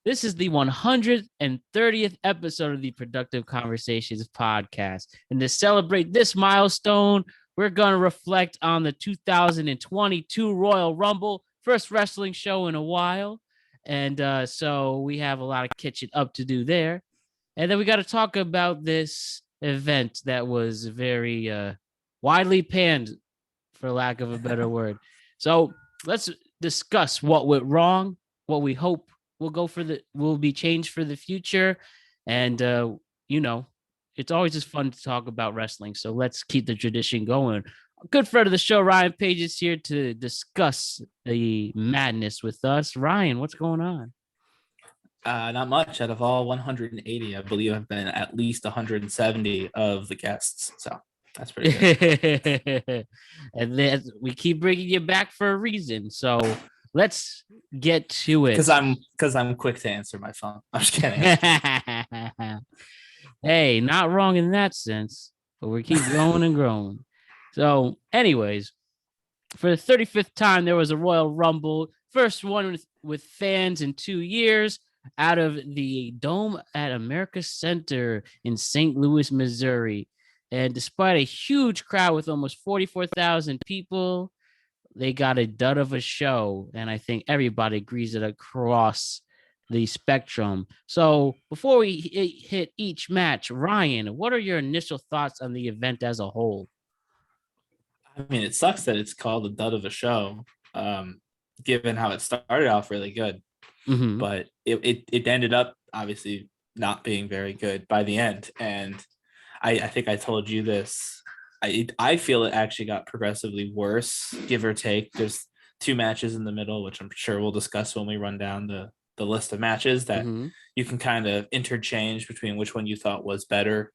This is the 130th episode of the Productive Conversations podcast. And to celebrate this milestone, we're going to reflect on the 2022 Royal Rumble, first wrestling show in a while. And so we have a lot of catching up to do there. And then we got to talk about this event that was very widely panned, for lack of a better word. So let's discuss what went wrong, what we hope will be changed for the future. And, it's always just fun to talk about wrestling. So let's keep the tradition going. A good friend of the show, Ryan Page, is here to discuss the madness with us. Ryan, what's going on? Not much. Out of all 180, I believe I've been at least 170 of the guests. So that's pretty good. And then we keep bringing you back for a reason. So let's get to it. Because I'm quick to answer my phone. I'm just kidding. Hey, not wrong in that sense, but we keep growing and growing. So, anyways, for the 35th time, there was a Royal Rumble, first one with fans in 2 years, out of the Dome at America Center in St. Louis, Missouri. And despite a huge crowd with almost 44,000 people, they got a dud of a show. And I think everybody agrees it across the spectrum. So before we hit each match, Ryan, what are your initial thoughts on the event as a whole? I mean, it sucks that it's called a dud of a show, given how it started off really good. Mm-hmm. But it ended up obviously not being very good by the end. And I think I told you this. I feel it actually got progressively worse, give or take. There's 2 matches in the middle, which I'm sure we'll discuss when we run down the list of matches that you can kind of interchange between which one you thought was better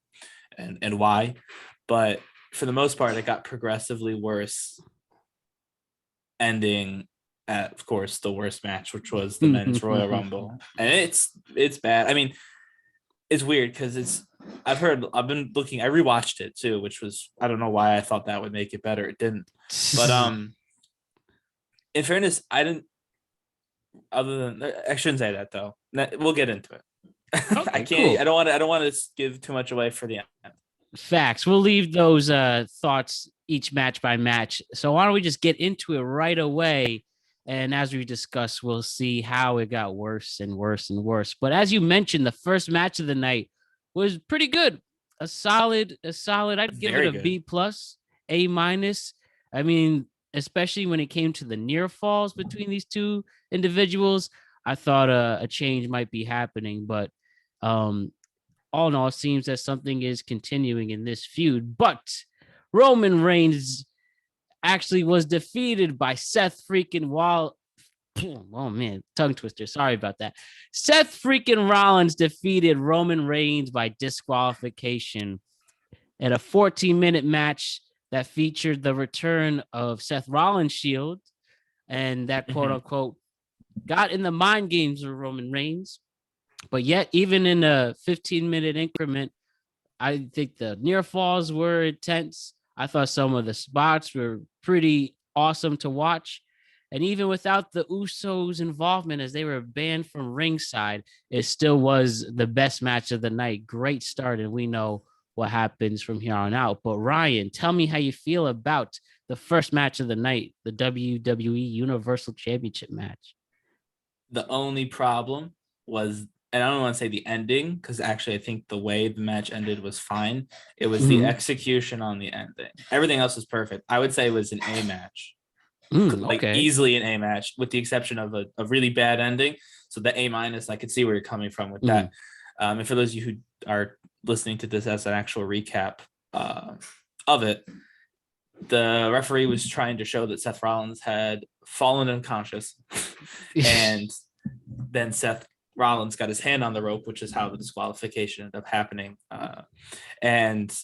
and why. But for the most part, it got progressively worse, ending at, of course, the worst match, which was the men's Royal Rumble. And it's bad. I mean, it's weird because I rewatched it too, which was, I don't know why I thought that would make it better. It didn't. But in fairness, I didn't. Other than, I shouldn't say that though. We'll get into it. Okay, I can't. Cool. I don't want to give too much away for the end. Facts. We'll leave those thoughts each match by match. So why don't we just get into it right away? And as we discuss, we'll see how it got worse and worse and worse. But as you mentioned, the first match of the night was pretty good. A solid. I'd give it a B plus, A minus. I mean, especially when it came to the near falls between these two individuals, I thought a change might be happening. But all in all, it seems that something is continuing in this feud. But Roman Reigns actually was defeated by Seth freaking oh man, tongue twister. Sorry about that. Seth freaking Rollins defeated Roman Reigns by disqualification at a 14-minute match that featured the return of Seth Rollins' Shield, and that quote unquote got in the mind games of Roman Reigns. But yet, even in a 15-minute increment, I think the near falls were intense. I thought some of the spots were pretty awesome to watch. And even without the Usos' involvement, as they were banned from ringside, it still was the best match of the night. Great start, and we know what happens from here on out. But Ryan, tell me how you feel about the first match of the night, the WWE Universal Championship match. The only problem was, and I don't want to say the ending, because actually I think the way the match ended was fine. It was the execution on the ending. Everything else was perfect. I would say it was an A match. Easily an A match, with the exception of a really bad ending. So the A minus, I could see where you're coming from with that. And for those of you who are listening to this as an actual recap of it, the referee was trying to show that Seth Rollins had fallen unconscious, and then Seth Rollins got his hand on the rope, which is how the disqualification ended up happening. And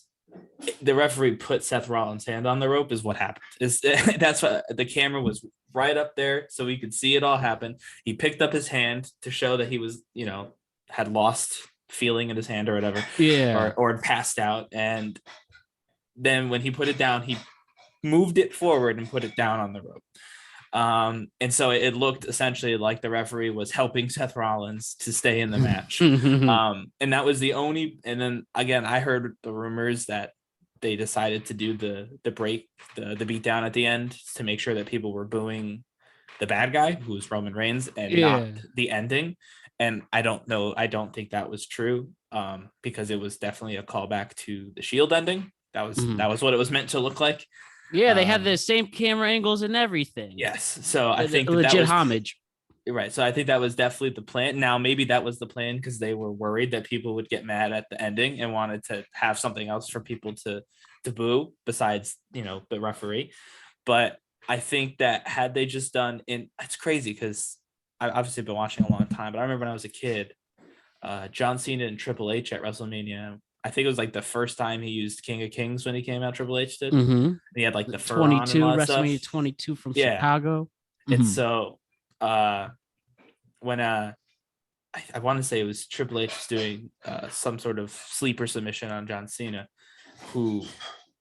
the referee put Seth Rollins' hand on the rope is what happened. That's what the camera was right up there, so we could see it all happen. He picked up his hand to show that he was, had lost feeling in his hand or whatever, or passed out. And then when he put it down, he moved it forward and put it down on the rope. And so it looked essentially like the referee was helping Seth Rollins to stay in the match. And that was the only. And then again, I heard the rumors that they decided to do the break, the beatdown at the end to make sure that people were booing the bad guy, who's Roman Reigns, and not the ending. And I don't know. I don't think that was true, because it was definitely a callback to the Shield ending. That was what it was meant to look like. Yeah, they had the same camera angles and everything. Yes. So I think legit that was homage. Right. So I think that was definitely the plan. Now, maybe that was the plan because they were worried that people would get mad at the ending and wanted to have something else for people to boo besides, the referee. But I think that had they just done it's crazy because I've obviously been watching a long time, but I remember when I was a kid, John Cena and Triple H at WrestleMania. I think it was like the first time he used King of Kings when he came out. Triple H did. He had like the fur 22 on and WrestleMania 22 from Chicago. And so when I want to say it was Triple H doing some sort of sleeper submission on John Cena, who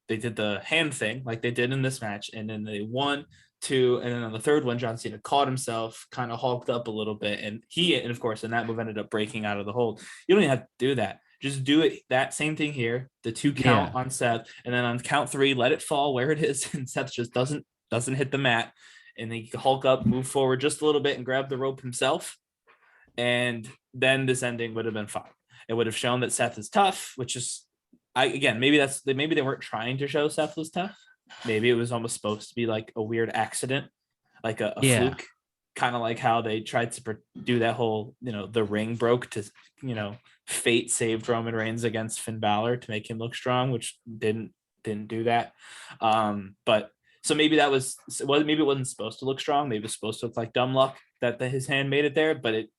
they did the hand thing like they did in this match, and then they won 2, and then on the third one, John Cena caught himself, kind of hulked up a little bit, and of course in that move ended up breaking out of the hold. You don't even have to do that. Just do it. That same thing here. The 2 count on Seth, and then on count 3, let it fall where it is, and Seth just doesn't hit the mat, and he can hulk up, move forward just a little bit, and grab the rope himself. And then this ending would have been fine. It would have shown that Seth is tough, which is, maybe they weren't trying to show Seth was tough. Maybe it was almost supposed to be like a weird accident, like a fluke, kind of like how they tried to do that whole, the ring broke to, fate saved Roman Reigns against Finn Balor to make him look strong, which didn't do that. But so maybe maybe it wasn't supposed to look strong. Maybe it was supposed to look like dumb luck that his hand made it there, but it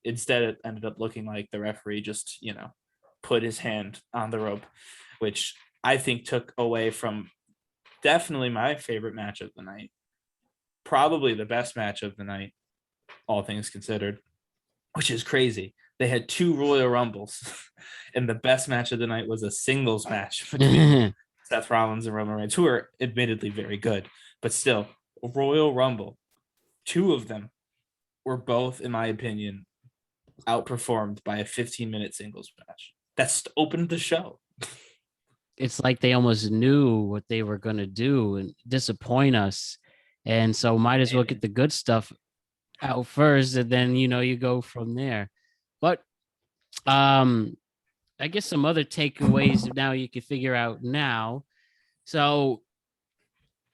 ended up looking like the referee just, put his hand on the rope, which I think took away from definitely my favorite match of the night. Probably the best match of the night, all things considered, which is crazy. They had 2 Royal Rumbles, and the best match of the night was a singles match between Seth Rollins and Roman Reigns, who are admittedly very good, but still, Royal Rumble, 2 of them were both, in my opinion, outperformed by a 15-minute singles match. That's opened the show. It's like they almost knew what they were going to do and disappoint us. And so might as well get the good stuff out first, and then, you go from there. But I guess some other takeaways now you can figure out now. So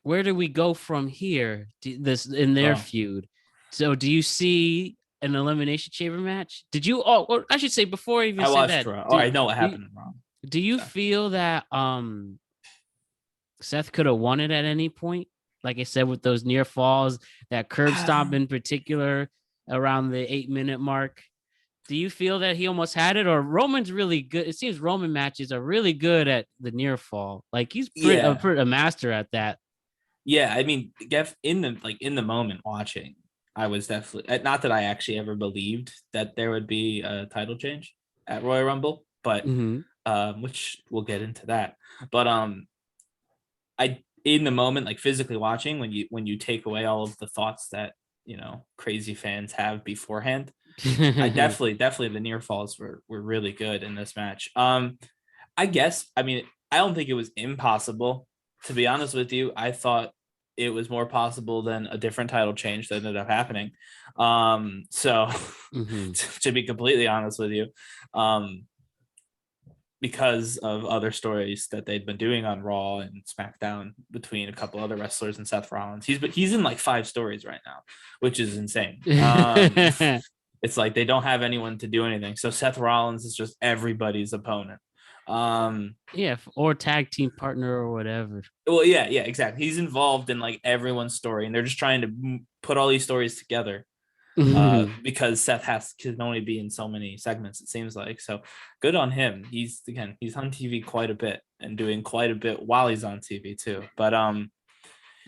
where do we go from here this in their feud? So do you see an Elimination Chamber match? Did you? Oh, or I should say before I even said that. I know what happened wrong. Do you feel that Seth could have won it at any point? Like I said, with those near falls, that curb stomp in particular around the 8-minute mark. Do you feel that he almost had it, or Roman's really good? It seems Roman matches are really good at the near fall. Like he's a master at that. Yeah, I mean, in the moment watching, I was definitely, not that I actually ever believed that there would be a title change at Royal Rumble, but which we'll get into that. But in the moment, like physically watching, when you take away all of the thoughts that crazy fans have beforehand, I definitely the near falls were really good in this match. I guess, I mean, I don't think it was impossible, to be honest with you. I thought it was more possible than a different title change that ended up happening. So to be completely honest with you, because of other stories that they'd been doing on Raw and SmackDown between a couple other wrestlers and Seth Rollins, he's in like 5 stories right now, which is insane. It's like they don't have anyone to do anything, so Seth Rollins is just everybody's opponent. Or tag team partner or whatever. Well, yeah, exactly. He's involved in like everyone's story, and they're just trying to put all these stories together. Because Seth can only be in so many segments, it seems like. So good on him. He's on TV quite a bit and doing quite a bit while he's on TV too. But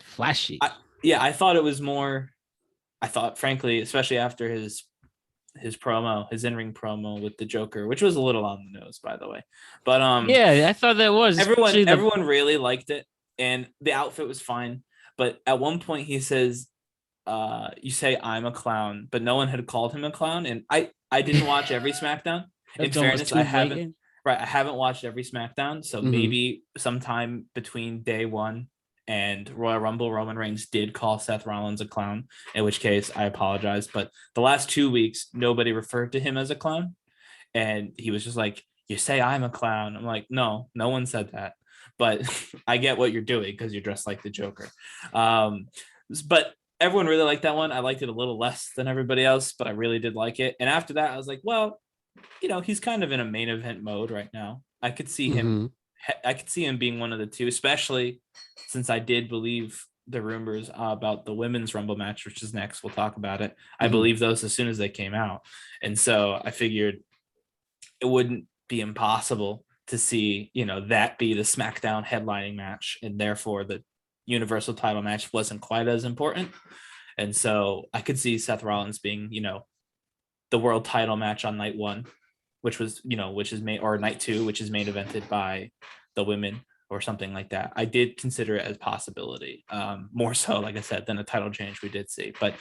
flashy. I thought it was more. I thought, frankly, especially after his in-ring promo with the Joker, which was a little on the nose, by the way. But I thought that was everyone really liked it, and the outfit was fine. But at one point he says, you say I'm a clown, but no one had called him a clown. And I didn't watch every SmackDown. In That's almost fairness, too I haven't. blatant. Right, I haven't watched every SmackDown, so maybe sometime between day one and Royal Rumble, Roman Reigns did call Seth Rollins a clown, in which case I apologize. But the last 2 weeks, nobody referred to him as a clown. And he was just like, you say I'm a clown. I'm like, no one said that. But I get what you're doing because you're dressed like the Joker. But everyone really liked that one. I liked it a little less than everybody else, but I really did like it. And after that, I was like, well, he's kind of in a main event mode right now. I could see him being one of the two, especially since I did believe the rumors about the women's Rumble match, which is next. We'll talk about it. I believe those as soon as they came out. And so I figured it wouldn't be impossible to see, that be the SmackDown headlining match. And therefore the Universal title match wasn't quite as important. And so I could see Seth Rollins being, the world title match on night one, which is or night two, which is main evented by the women or something like that. I did consider it as possibility, more so, like I said, than a title change we did see. But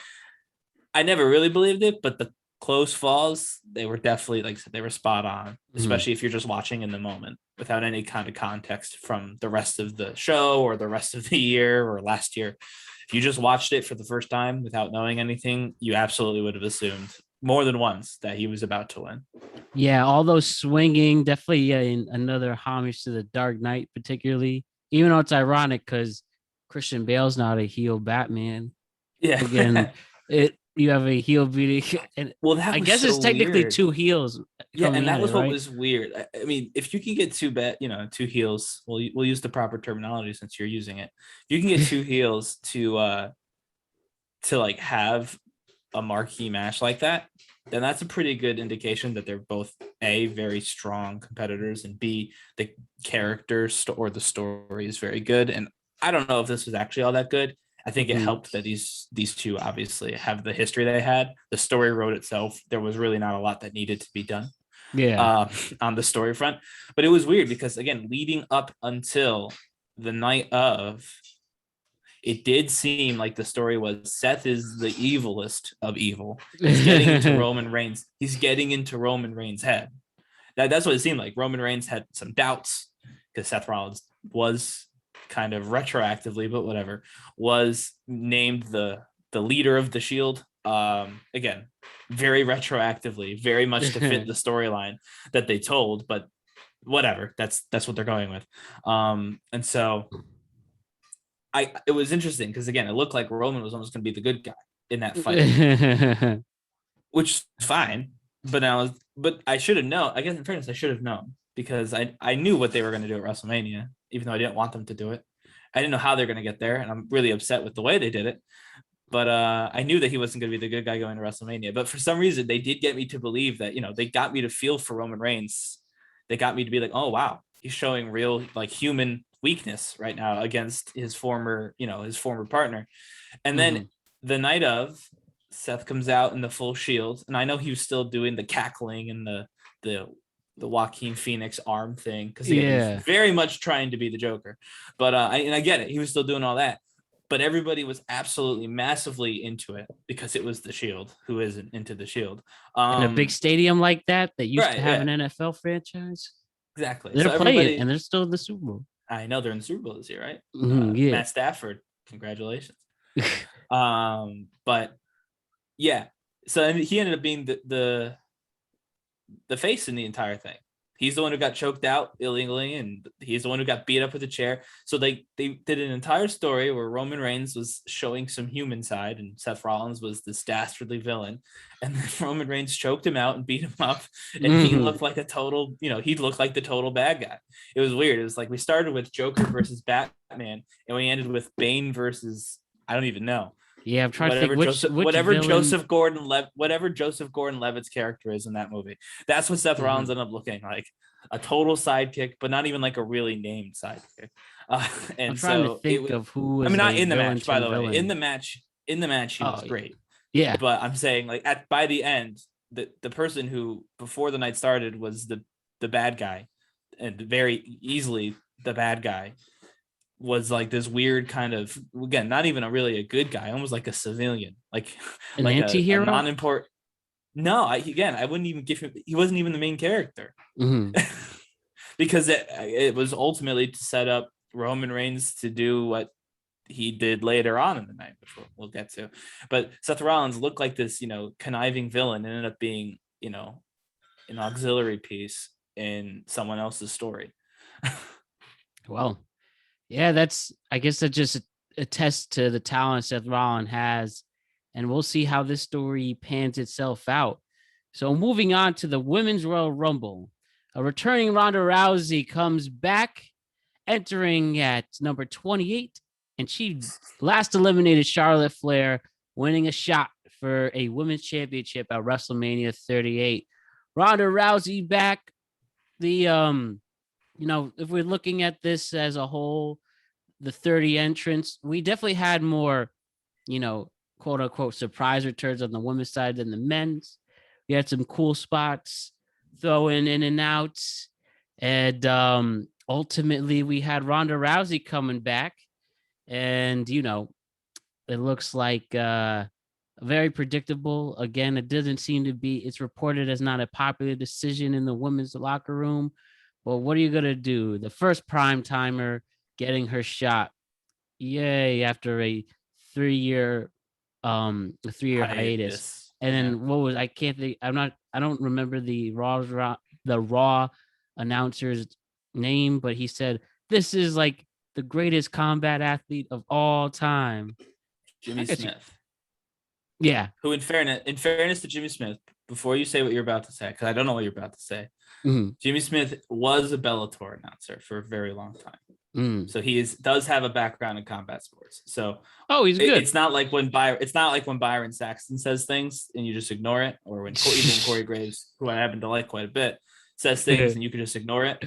I never really believed it. But the close falls, they were definitely, like I said, they were spot on, especially if you're just watching in the moment without any kind of context from the rest of the show or the rest of the year or last year. If you just watched it for the first time without knowing anything, you absolutely would have assumed more than once that he was about to win. Yeah, all those swinging, definitely another homage to the Dark Knight, particularly. Even though it's ironic because Christian Bale's not a heel Batman. Yeah, again, you have a heel beating, and I guess it's technically weird. Two heels. Yeah, and that was what was weird. I mean, if you can get two heels, we'll use the proper terminology since you're using it. You can get two heels to like have a marquee match like that, then that's a pretty good indication that they're both A, very strong competitors, and B, the characters or the story is very good. And I don't know if this was actually all that good. I think it helped that these two obviously have the history they had. The story wrote itself. There was really not a lot that needed to be done on the story front. But it was weird because, again, leading up until the night of, it did seem like the story was Seth is the evilest of evil. He's getting into Roman Reigns. He's getting into Roman Reigns' head. That's what it seemed like. Roman Reigns had some doubts because Seth Rollins was kind of retroactively, but whatever, was named the leader of the Shield. Again, very retractively, very much to fit the storyline that they told, but whatever. That's what they're going with. And so it was interesting because, again, it looked like Roman was almost going to be the good guy in that fight, which is fine. But I should have known. I guess in fairness, I should have known because I knew what they were going to do at WrestleMania, even though I didn't want them to do it. I didn't know how they're going to get there, and I'm really upset with the way they did it. But I knew that he wasn't going to be the good guy going to WrestleMania. But for some reason, they did get me to believe that, they got me to feel for Roman Reigns. They got me to be like, oh, wow, he's showing real, like, human weakness right now against his former partner. And then the night of, Seth comes out in the full Shield, and I know he was still doing the cackling and the Joaquin Phoenix arm thing because he was very much trying to be the Joker. But I get it, he was still doing all that, but everybody was absolutely massively into it because it was the Shield. Who isn't into the Shield? In a big stadium like that used to have an NFL franchise. Exactly. They're so playing, and they're still in the Super Bowl. I know they're in the Super Bowl this year, right? Matt Stafford, congratulations. But yeah, so he ended up being the face in the entire thing. He's the one who got choked out illegally, and he's the one who got beat up with a chair. So they did an entire story where Roman Reigns was showing some human side, and Seth Rollins was this dastardly villain. And then Roman Reigns choked him out and beat him up, and he looked like a total, he looked like the total bad guy. It was weird. It was like we started with Joker versus Batman, and we ended with Bane versus I don't even know. Yeah, I'm trying to think whatever villain... Joseph Gordon-Levitt's character is in that movie. That's what Seth Rollins ended up looking like, a total sidekick, but not even like a really named sidekick. And I'm trying to think of who was. I mean, not in the match, by the way. In the match, he was great. Yeah, but I'm saying, like, by the end, the person who before the night started was the bad guy, and very easily the bad guy. was like this weird kind of, again, not even really a good guy, almost like a civilian, like An like a anti-hero? non-import. No, I wouldn't even give him. He wasn't even the main character. Mm-hmm. Because it was ultimately to set up Roman Reigns to do what he did later on in the night, which we'll get to. But Seth Rollins looked like this, conniving villain, and ended up being, an auxiliary piece in someone else's story. Well, yeah, I guess that just attests to the talent Seth Rollins has, and we'll see how this story pans itself out. So moving on to the Women's Royal Rumble, a returning Ronda Rousey comes back, entering at number 28, and she last eliminated Charlotte Flair, winning a shot for a women's championship at WrestleMania 38. Ronda Rousey back. The if we're looking at this as a whole, the 30 entrants, we definitely had more, quote unquote surprise returns on the women's side than the men's. We had some cool spots throwing in and out. And ultimately we had Ronda Rousey coming back. And, it looks like very predictable. Again, it doesn't seem to be, it's reported as not a popular decision in the women's locker room. But what are you going to do? The first prime timer getting her shot. Yay, after a 3-year hiatus. And then what was, I can't think, I don't remember the Raw announcer's name, but he said, this is like the greatest combat athlete of all time. Jimmy Smith. Yeah. Who, in fairness to Jimmy Smith, before you say what you're about to say, because I don't know what you're about to say, Jimmy Smith was a Bellator announcer for a very long time. So he does have a background in combat sports. So he's good. It's not like when Byron Saxton says things and you just ignore it, or when even Corey Graves, who I happen to like quite a bit, says things and you can just ignore it.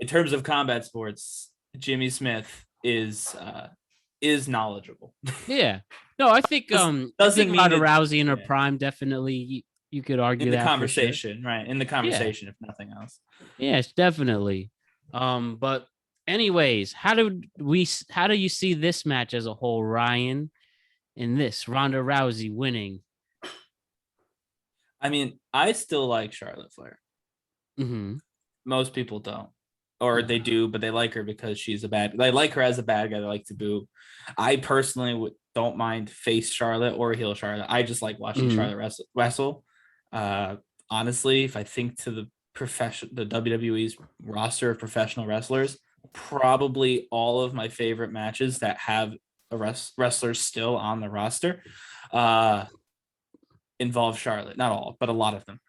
In terms of combat sports, Jimmy Smith is knowledgeable. Yeah. No, I think doesn't mean Ronda Rousey in her prime, definitely you could argue in the that conversation, for sure. right? In the conversation, if nothing else. Yes, definitely. But anyways, how do you see this match as a whole, Ryan? In this, Ronda Rousey winning. I mean, I still like Charlotte Flair. Mm-hmm. Most people don't, or they do, but they like her because they like her as a bad guy. They like to boo. I personally don't mind face Charlotte or heel Charlotte. I just like watching Charlotte wrestle. Honestly, if I think to the WWE's roster of professional wrestlers, probably all of my favorite matches that have a wrestler still on the roster involve Charlotte. Not all, but a lot of them.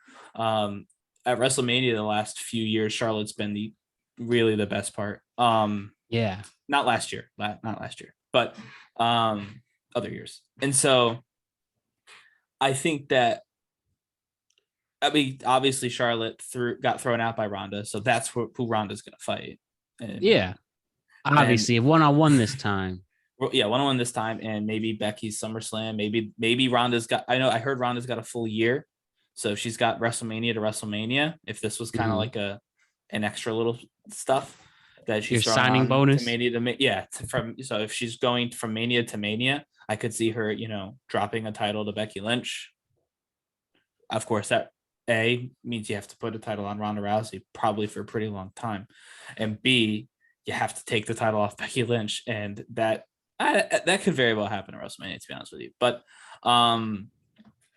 At WrestleMania the last few years, Charlotte's been really the best part. Yeah. Not last year, but other years. And so I think that, obviously Charlotte got thrown out by Ronda, so that's who Ronda's going to fight. And, obviously, one-on-one this time. Yeah, one-on-one this time, and maybe Becky's SummerSlam. Maybe Ronda's got. I heard Ronda's got a full year, so she's got WrestleMania to WrestleMania. If this was kind of like an extra little stuff that she's your signing bonus to Mania to so if she's going from Mania to Mania, I could see her, dropping a title to Becky Lynch. Of course, that means you have to put a title on Ronda Rousey probably for a pretty long time, and B, you have to take the title off Becky Lynch, and that could very well happen at WrestleMania, to be honest with you. But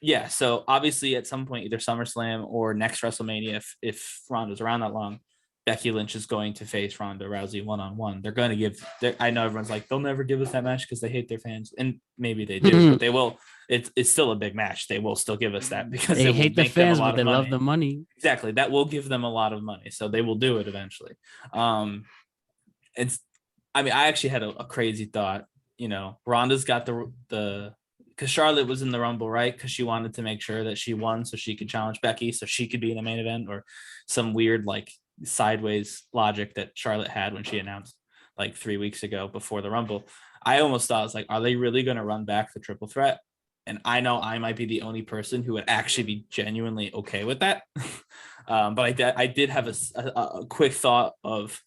yeah, so obviously at some point, either SummerSlam or next WrestleMania, if Ronda's around that long, Becky Lynch is going to face Ronda Rousey one-on-one. They're going to give. I know everyone's like, they'll never give us that match because they hate their fans, and maybe they do, but they will. It's still a big match. They will still give us that because they hate the fans, but they love the money. Exactly, that will give them a lot of money, so they will do it eventually. I actually had a crazy thought. Ronda's got the because Charlotte was in the Rumble, right? Because she wanted to make sure that she won so she could challenge Becky, so she could be in the main event, or some weird sideways logic that Charlotte had when she announced 3 weeks ago before the Rumble. I almost thought, it's are they really going to run back the triple threat? And I know I might be the only person who would actually be genuinely okay with that. But I did have a quick thought of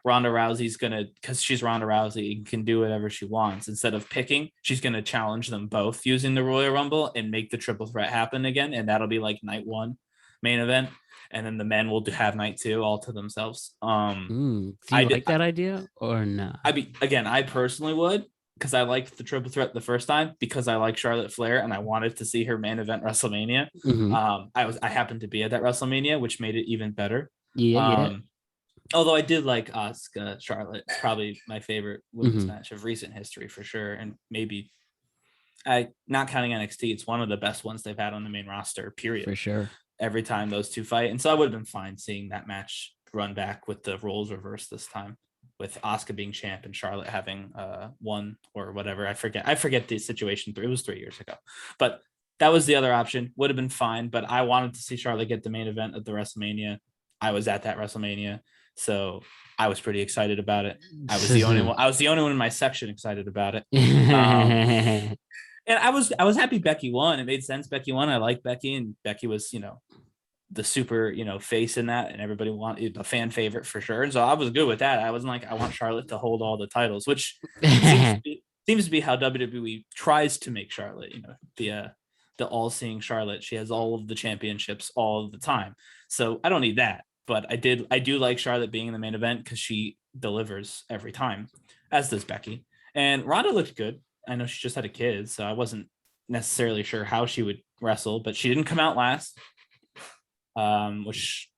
Ronda Rousey's because she's Ronda Rousey and can do whatever she wants. Instead of picking, she's gonna challenge them both using the Royal Rumble and make the triple threat happen again, and that'll be like night 1 main event, and then the men will have night 2 all to themselves. Do you like that idea or not? I mean, again, I personally would, because I liked the triple threat the first time because I like Charlotte Flair and I wanted to see her main event WrestleMania. I happened to be at that WrestleMania, which made it even better. Although I did like Asuka Charlotte, probably my favorite women's match of recent history for sure, and maybe not counting NXT, it's one of the best ones they've had on the main roster. Period. For sure. Every time those two fight, and so I would have been fine seeing that match run back with the roles reversed this time, with Asuka being champ and Charlotte having won or whatever. I forget the situation. It was 3 years ago, but that was the other option. Would have been fine, but I wanted to see Charlotte get the main event at the WrestleMania. I was at that WrestleMania, so I was pretty excited about it. I was the only one. I was the only one in my section excited about it. And I was happy Becky won. It made sense. Becky won. I like Becky, and Becky was, the super, face in that, and everybody wanted a fan favorite for sure. And so I was good with that. I wasn't like, I want Charlotte to hold all the titles, which seems to be how WWE tries to make Charlotte, the all-seeing Charlotte. She has all of the championships all of the time. So I don't need that. But I do like Charlotte being in the main event because she delivers every time, as does Becky. And Ronda looked good. I know she just had a kid, so I wasn't necessarily sure how she would wrestle, but she didn't come out last, which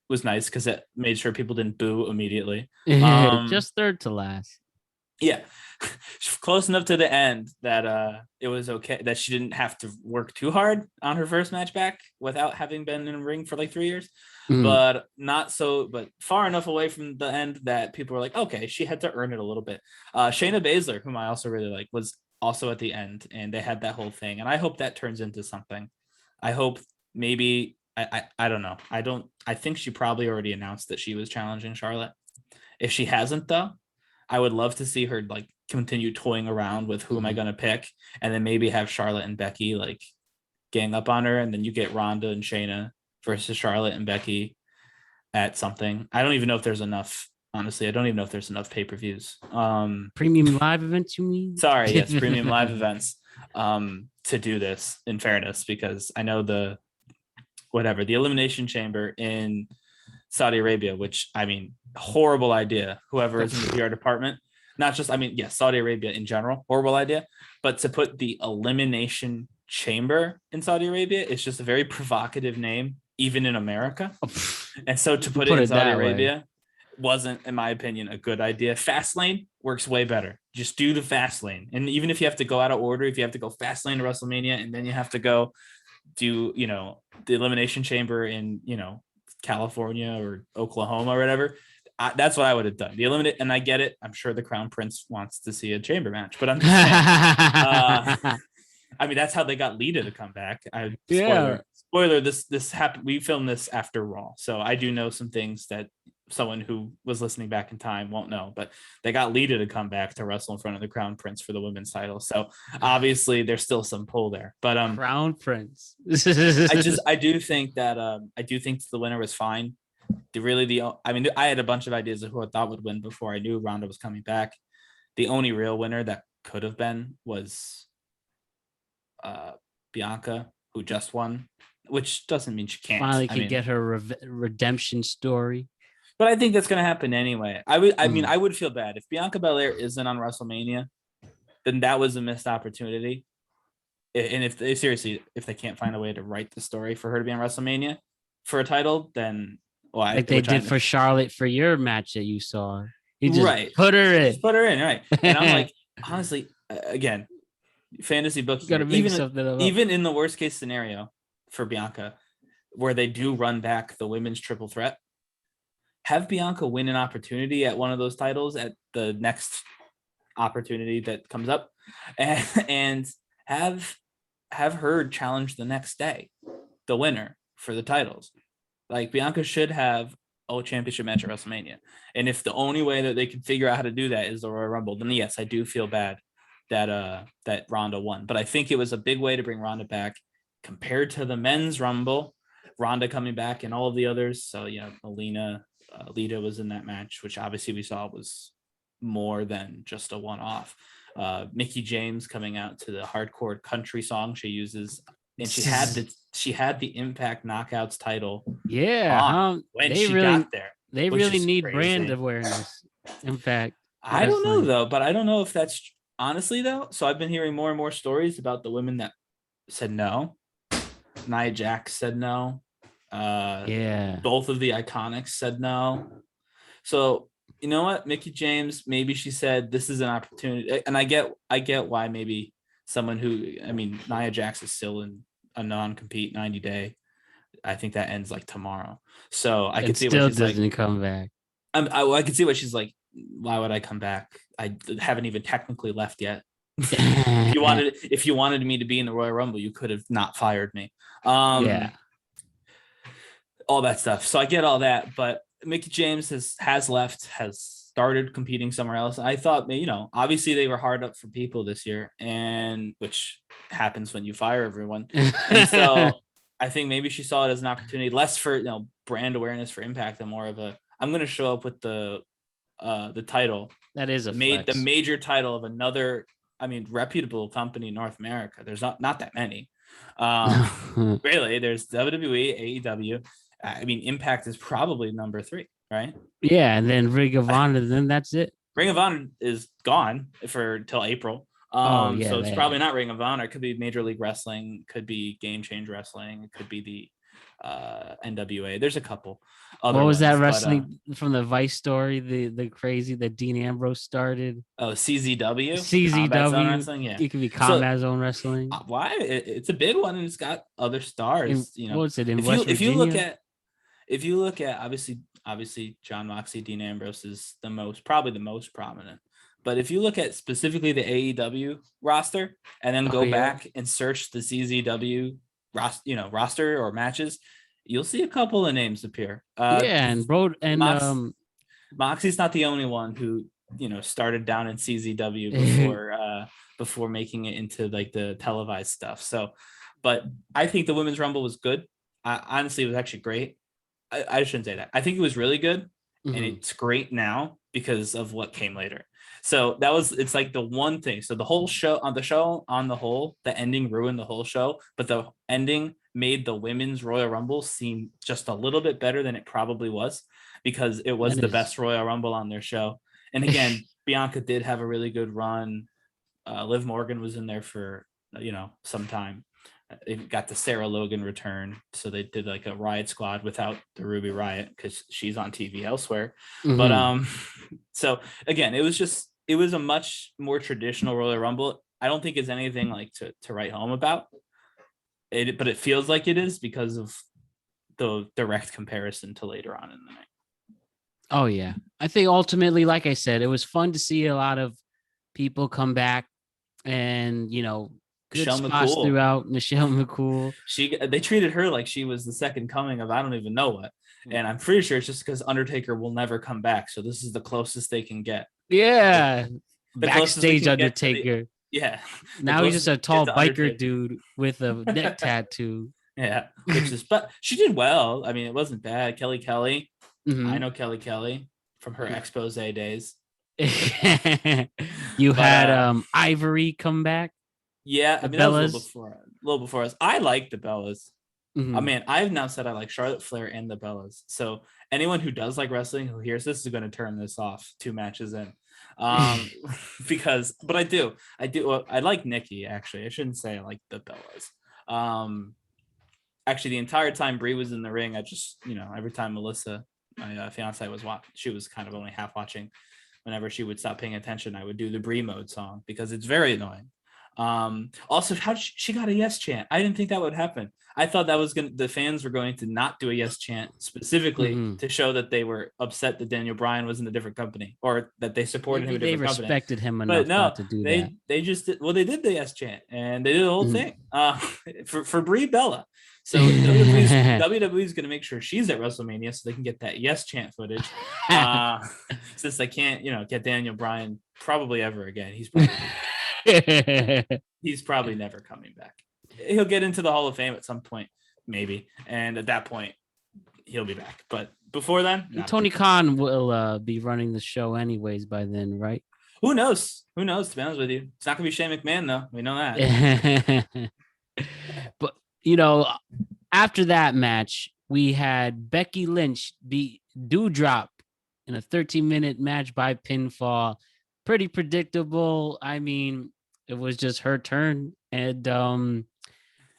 was nice because it made sure people didn't boo immediately. Just third to last. Yeah, close enough to the end that it was okay, that she didn't have to work too hard on her first match back without having been in a ring for like 3 years. But far enough away from the end that people were like, okay, she had to earn it a little bit. Shayna Basler, whom I also really like, was also at the end, and they had that whole thing, and I hope that turns into something. I hope maybe I don't know. I think she probably already announced that she was challenging Charlotte. If she hasn't, though, I would love to see her like continue toying around with who am I going to pick, and then maybe have Charlotte and Becky like gang up on her, and then you get Ronda and Shayna versus Charlotte and Becky at something. I don't even know if there's enough. Honestly, I don't even know if there's enough pay-per-views. Premium live events, you mean? Sorry, yes, premium live events to do this, in fairness, because I know the Elimination Chamber in Saudi Arabia, which, I mean, horrible idea. Whoever is in the PR department, not just, yes, Saudi Arabia in general, horrible idea. But to put the Elimination Chamber in Saudi Arabia, it's just a very provocative name, even in America. And so to put it in Saudi Arabia wasn't, in my opinion, a good idea. Fastlane works way better. Just do the Fastlane. And even if you have to go out of order, if you have to go Fastlane to WrestleMania, and then you have to go do, the Elimination Chamber in, California or Oklahoma or whatever, that's what I would have done. The eliminate, and I get it. I'm sure the Crown Prince wants to see a chamber match, but I'm just saying, that's how they got Lita to come back. Spoiler, this happened. We filmed this after Raw, so I do know some things that someone who was listening back in time won't know, but they got Lita to come back to wrestle in front of the Crown Prince for the women's title. So obviously there's still some pull there, but Crown Prince. I do think the winner was fine. I had a bunch of ideas of who I thought would win before I knew Ronda was coming back. The only real winner that could have been was Bianca, who just won, which doesn't mean she can't Finally get her redemption story. But I think that's going to happen anyway. I would feel bad if Bianca Belair isn't on WrestleMania, then that was a missed opportunity. And if they can't find a way to write the story for her to be on WrestleMania for a title, then they did for Charlotte for your match that you saw. You just put her in, right? And I'm like, honestly, again, fantasy booking, even in the worst case scenario for Bianca, where they do run back the women's triple threat, have Bianca win an opportunity at one of those titles at the next opportunity that comes up, and have her challenge the next day the winner for the titles. Like, Bianca should have a championship match at WrestleMania. And if the only way that they can figure out how to do that is the Royal Rumble, then yes, I do feel bad that Ronda won. But I think it was a big way to bring Ronda back compared to the men's Rumble, Ronda coming back and all of the others. So, Alina, Lita was in that match, which obviously we saw was more than just a one-off. Mickie James coming out to the hardcore country song she uses, and she had the Impact Knockouts title on when she got there. They really need brand awareness. In fact, I don't know though, but I don't know if that's honestly though. So I've been hearing more and more stories about the women that said no. Nia Jax said no. Both of the Iconics said no. So you know what, Mickie James, maybe she said this is an opportunity, and I get why maybe someone who, I mean, Nia Jax is still in a non-compete 90-day. I think that ends like tomorrow. So I can see what she's like. Doesn't come back. I can see what she's like. Why would I come back? I haven't even technically left yet. if you wanted me to be in the Royal Rumble, you could have not fired me. All that stuff. So I get all that, but Mickie James has left, has started competing somewhere else. I thought, you know, obviously they were hard up for people this year, and which happens when you fire everyone. And so I think maybe she saw it as an opportunity, less for, you know, brand awareness for Impact, and more of a, I'm going to show up with the title. That is the major title of another, I mean, reputable company in North America. There's not that many. Really, there's WWE, AEW. I mean, Impact is probably number 3, right? Yeah, and then Ring of Honor, then that's it. Ring of Honor is gone till April. So it's probably not Ring of Honor. It could be Major League Wrestling, could be Game Change Wrestling, it could be the NWA. There's a couple. What was that wrestling from the Vice story? The crazy that Dean Ambrose started. Oh, CZW. CZW. Yeah, it could be Combat Zone Wrestling. Why? It's a big one, and it's got other stars. You know, what's it in West Virginia? If you look at obviously John Moxley, Dean Ambrose is probably the most prominent. But if you look at specifically the AEW roster, and then go back and search the CZW roster or matches, you'll see a couple of names appear. Moxley's not the only one who, you know, started down in CZW before making it into like the televised stuff. So, but I think the Women's Rumble was good. Honestly, it was actually great. I shouldn't say that. I think it was really good, and it's great now because of what came later. So it's like the one thing. So the whole show on the whole, the ending ruined the whole show, but the ending made the Women's Royal Rumble seem just a little bit better than it probably was, because it was the best Royal Rumble on their show. And again, Bianca did have a really good run. Liv Morgan was in there for, you know, some time. It got the Sarah Logan return, so they did like a Riot Squad without the Ruby Riot because she's on TV elsewhere. But so again, it was a much more traditional Royal Rumble. I don't think it's anything like to write home about it, but it feels like it is because of the direct comparison to later on in the night. Oh yeah, I think ultimately, like I said, it was fun to see a lot of people come back, and you know, good spots throughout. Michelle McCool. They treated her like she was the second coming of I don't even know what. And I'm pretty sure it's just because Undertaker will never come back. So this is the closest they can get. Yeah. Backstage Undertaker. Now he's just a tall biker dude with a neck tattoo. Yeah. But she did well. I mean, it wasn't bad. Kelly. I know Kelly from her expose days. You had Ivory come back. Yeah, I mean, that was a little before us. I like the Bellas. I mean, I've now said I like Charlotte Flair and the Bellas. So anyone who does like wrestling who hears this is going to turn this off 2 matches in. But I do. I like Nikki, actually. I shouldn't say I like the Bellas. Actually, the entire time Brie was in the ring, I just, you know, every time Melissa, my fiance, was watching, she was kind of only half watching. Whenever she would stop paying attention, I would do the Brie mode song because it's very annoying. Also, how she got a yes chant. I didn't think that would happen. I thought that was the fans were going to not do a yes chant specifically to show that they were upset that Daniel Bryan was in a different company, or that they supported him in a different company. They respected him enough not to do that. They just did, they did the yes chant, and they did the whole thing for Brie Bella. So WWE is going to make sure she's at WrestleMania so they can get that yes chant footage. Since they can't, you know, get Daniel Bryan probably ever again. He's probably never coming back. He'll get into the Hall of Fame at some point, maybe, and at that point he'll be back. But before then, not Tony Khan will be running the show anyways by then, right? Who knows? Who knows? To be honest with you, it's not gonna be Shane McMahon though. We know that. But after that match, we had Becky Lynch beat Doudrop in a 13-minute match by pinfall. Pretty predictable. I mean, it was just her turn, and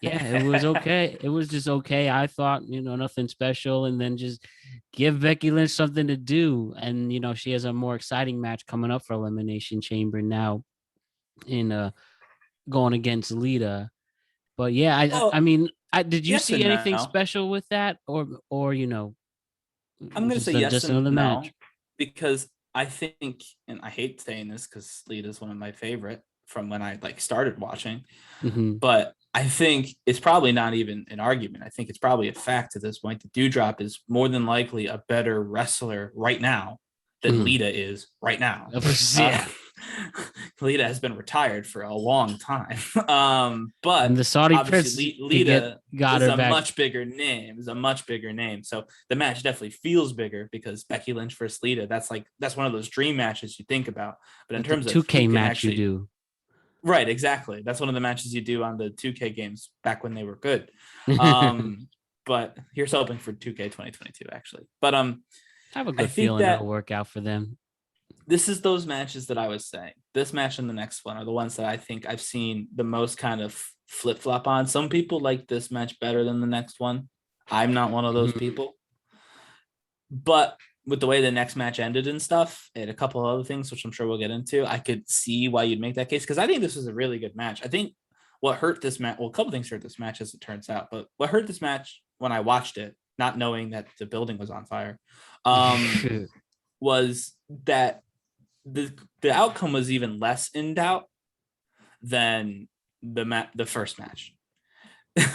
it was okay. It was just okay. I thought, nothing special, and then just give Becky Lynch something to do. And she has a more exciting match coming up for Elimination Chamber now in going against Lita. But yeah, I mean, did you yes see and anything no. special with that, or I'm gonna say yes just and another no, match? because I think, and I hate saying this because Lita's one of my favorite from when I started watching, but I think it's probably not even an argument. I think it's probably a fact at this point that Doudrop is more than likely a better wrestler right now than Lita is right now. Yeah. Lita has been retired for a long time. But and the Saudi obviously Prince Lita got is her a back. much bigger name. Is a much bigger name. So the match definitely feels bigger because Becky Lynch versus Lita. That's one of those dream matches you think about. But in terms of 2K match, you do. Right, exactly. That's one of the matches you do on the 2K games back when they were good. But here's hoping for 2K 2022 actually. But I have a good feeling it'll work out for them. This is those matches that I was saying. This match and the next one are the ones that I think I've seen the most kind of flip-flop on. Some people like this match better than the next one. I'm not one of those people. But with the way the next match ended and stuff, and a couple of other things, which I'm sure we'll get into, I could see why you'd make that case, because I think this was a really good match. I think what hurt this match, well, a couple things hurt this match as it turns out, but what hurt this match when I watched it, not knowing that the building was on fire, was that the outcome was even less in doubt than the first match.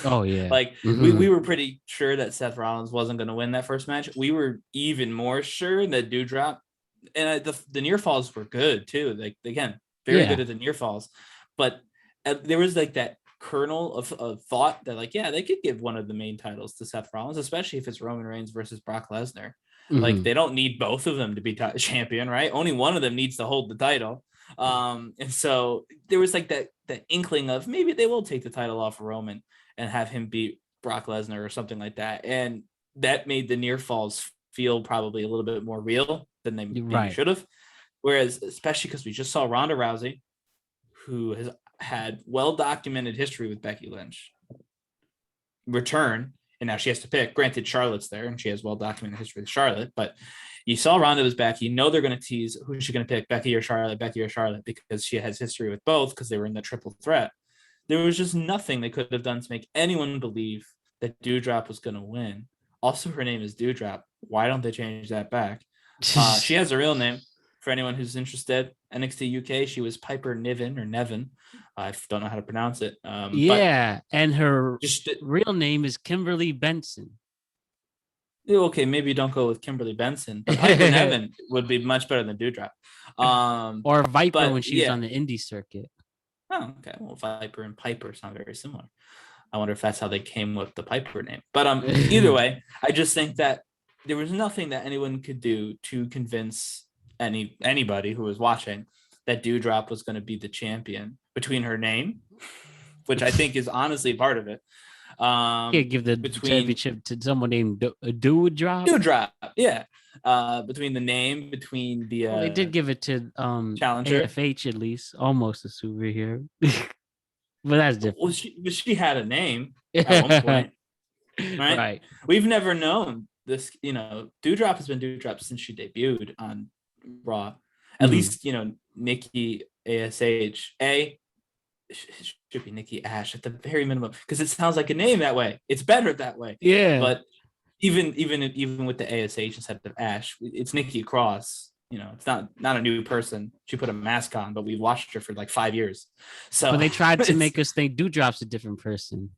Oh yeah. We were pretty sure that Seth Rollins wasn't going to win that first match. We were even more sure that Doudrop, and the near falls were good too. Like again, very good at the near falls, but there was that kernel of thought that they could give one of the main titles to Seth Rollins, especially if it's Roman Reigns versus Brock Lesnar. They don't need both of them to be champion, right? Only one of them needs to hold the title. And so there was that inkling of maybe they will take the title off of Roman and have him beat Brock Lesnar or something like that. And that made the near falls feel probably a little bit more real than they maybe should have. Whereas, especially because we just saw Ronda Rousey, who has had well-documented history with Becky Lynch, return. And now she has to pick. Granted, Charlotte's there, and she has well-documented history with Charlotte. But you saw Ronda was back. You know they're going to tease who's she going to pick, Becky or Charlotte, because she has history with both because they were in the triple threat. There was just nothing they could have done to make anyone believe that Doudrop was going to win. Also, her name is Doudrop. Why don't they change that back? She has a real name for anyone who's interested. NXT UK, she was Piper Niven or Nevin. I don't know how to pronounce it. And her real name is Kimberly Benson. Okay, maybe don't go with Kimberly Benson, but Piper Nevin would be much better than Doudrop. Or Viper when she was on the indie circuit. Oh, okay. Well, Viper and Piper sound very similar. I wonder if that's how they came with the Piper name. But either way, I just think that there was nothing that anyone could do to convince anybody who was watching that Doudrop was going to be the champion between her name, which I think is honestly part of it. Give the championship to someone named Doudrop. Doudrop, yeah. Between the name, between the they did give it to challenger AFH, at least, almost a superhero. But that's different. Well, she had a name at one point, right? We've never known this. Doudrop has been Doudrop since she debuted on Raw. At least Nikki ASH should be Nikki Ash at the very minimum, because it sounds like a name that way. It's better that way. Yeah. But even with the ASH instead of Ash, it's Nikki Cross. It's not a new person. She put a mask on, but we've watched her for 5 years. So but they tried to make us think Doudrop's a different person.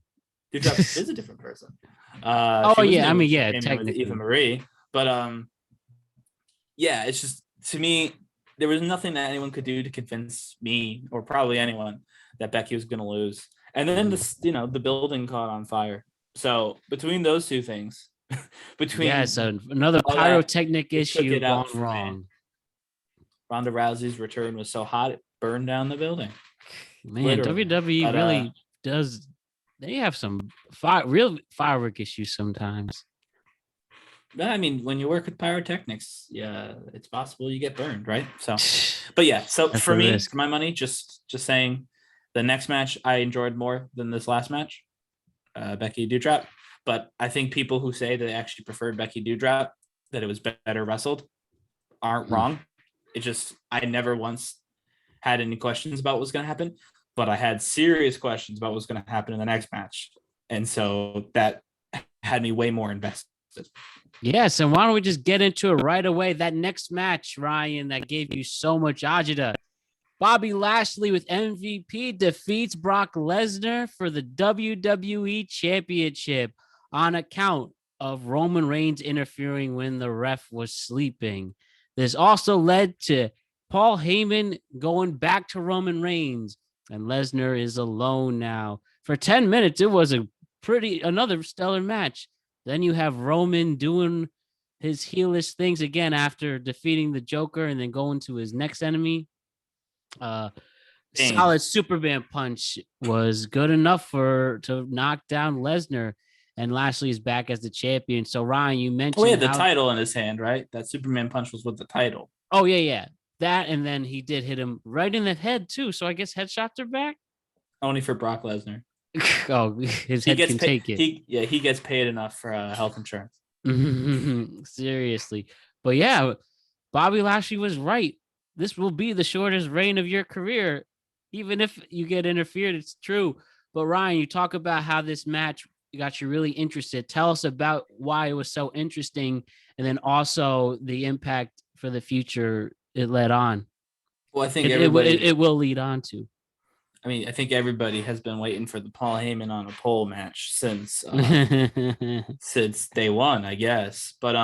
Doudrop is a different person. Technically Eva Marie. But it's just, to me, there was nothing that anyone could do to convince me, or probably anyone, that Becky was going to lose. And then the building caught on fire. So between those two things, between so another all that, pyrotechnic it took issue it gone out for me. wrong. Ronda Rousey's return was so hot it burned down the building. Man, Literally. WWE But, really does. They have some real firework issues sometimes. I mean, when you work with pyrotechnics, yeah, it's possible you get burned, right? So, but yeah, so That's for the me, risk. for my money, just saying, the next match I enjoyed more than this last match, Becky Doudrop. But I think people who say they actually preferred Becky Doudrop, that it was better wrestled, aren't wrong. It just, I never once had any questions about what was going to happen, but I had serious questions about what was going to happen in the next match. And so that had me way more invested. Yes, and why don't we just get into it right away? That next match, Ryan, that gave you so much agita. Bobby Lashley with MVP defeats Brock Lesnar for the WWE Championship on account of Roman Reigns interfering when the ref was sleeping. This also led to Paul Heyman going back to Roman Reigns, and Lesnar is alone now. For 10 minutes, it was another stellar match. Then you have Roman doing his heelish things again after defeating the Joker and then going to his next enemy. Solid Superman punch was good enough to knock down Lesnar, and Lashley is back as the champion. So Ryan, you mentioned he had the title in his hand, right? That Superman punch was with the title. Oh yeah, that, and then he did hit him right in the head too. So I guess headshots are back. Only for Brock Lesnar. Oh, his head can take it. He gets paid enough for health insurance. Seriously, but yeah, Bobby Lashley was right. This will be the shortest reign of your career, even if you get interfered. It's true. But Ryan, you talk about how this match got you really interested. Tell us about why it was so interesting, and then also the impact for the future it led on. Well, I think it will lead on to. I mean, I think everybody has been waiting for the Paul Heyman on a pole match since day one, I guess. But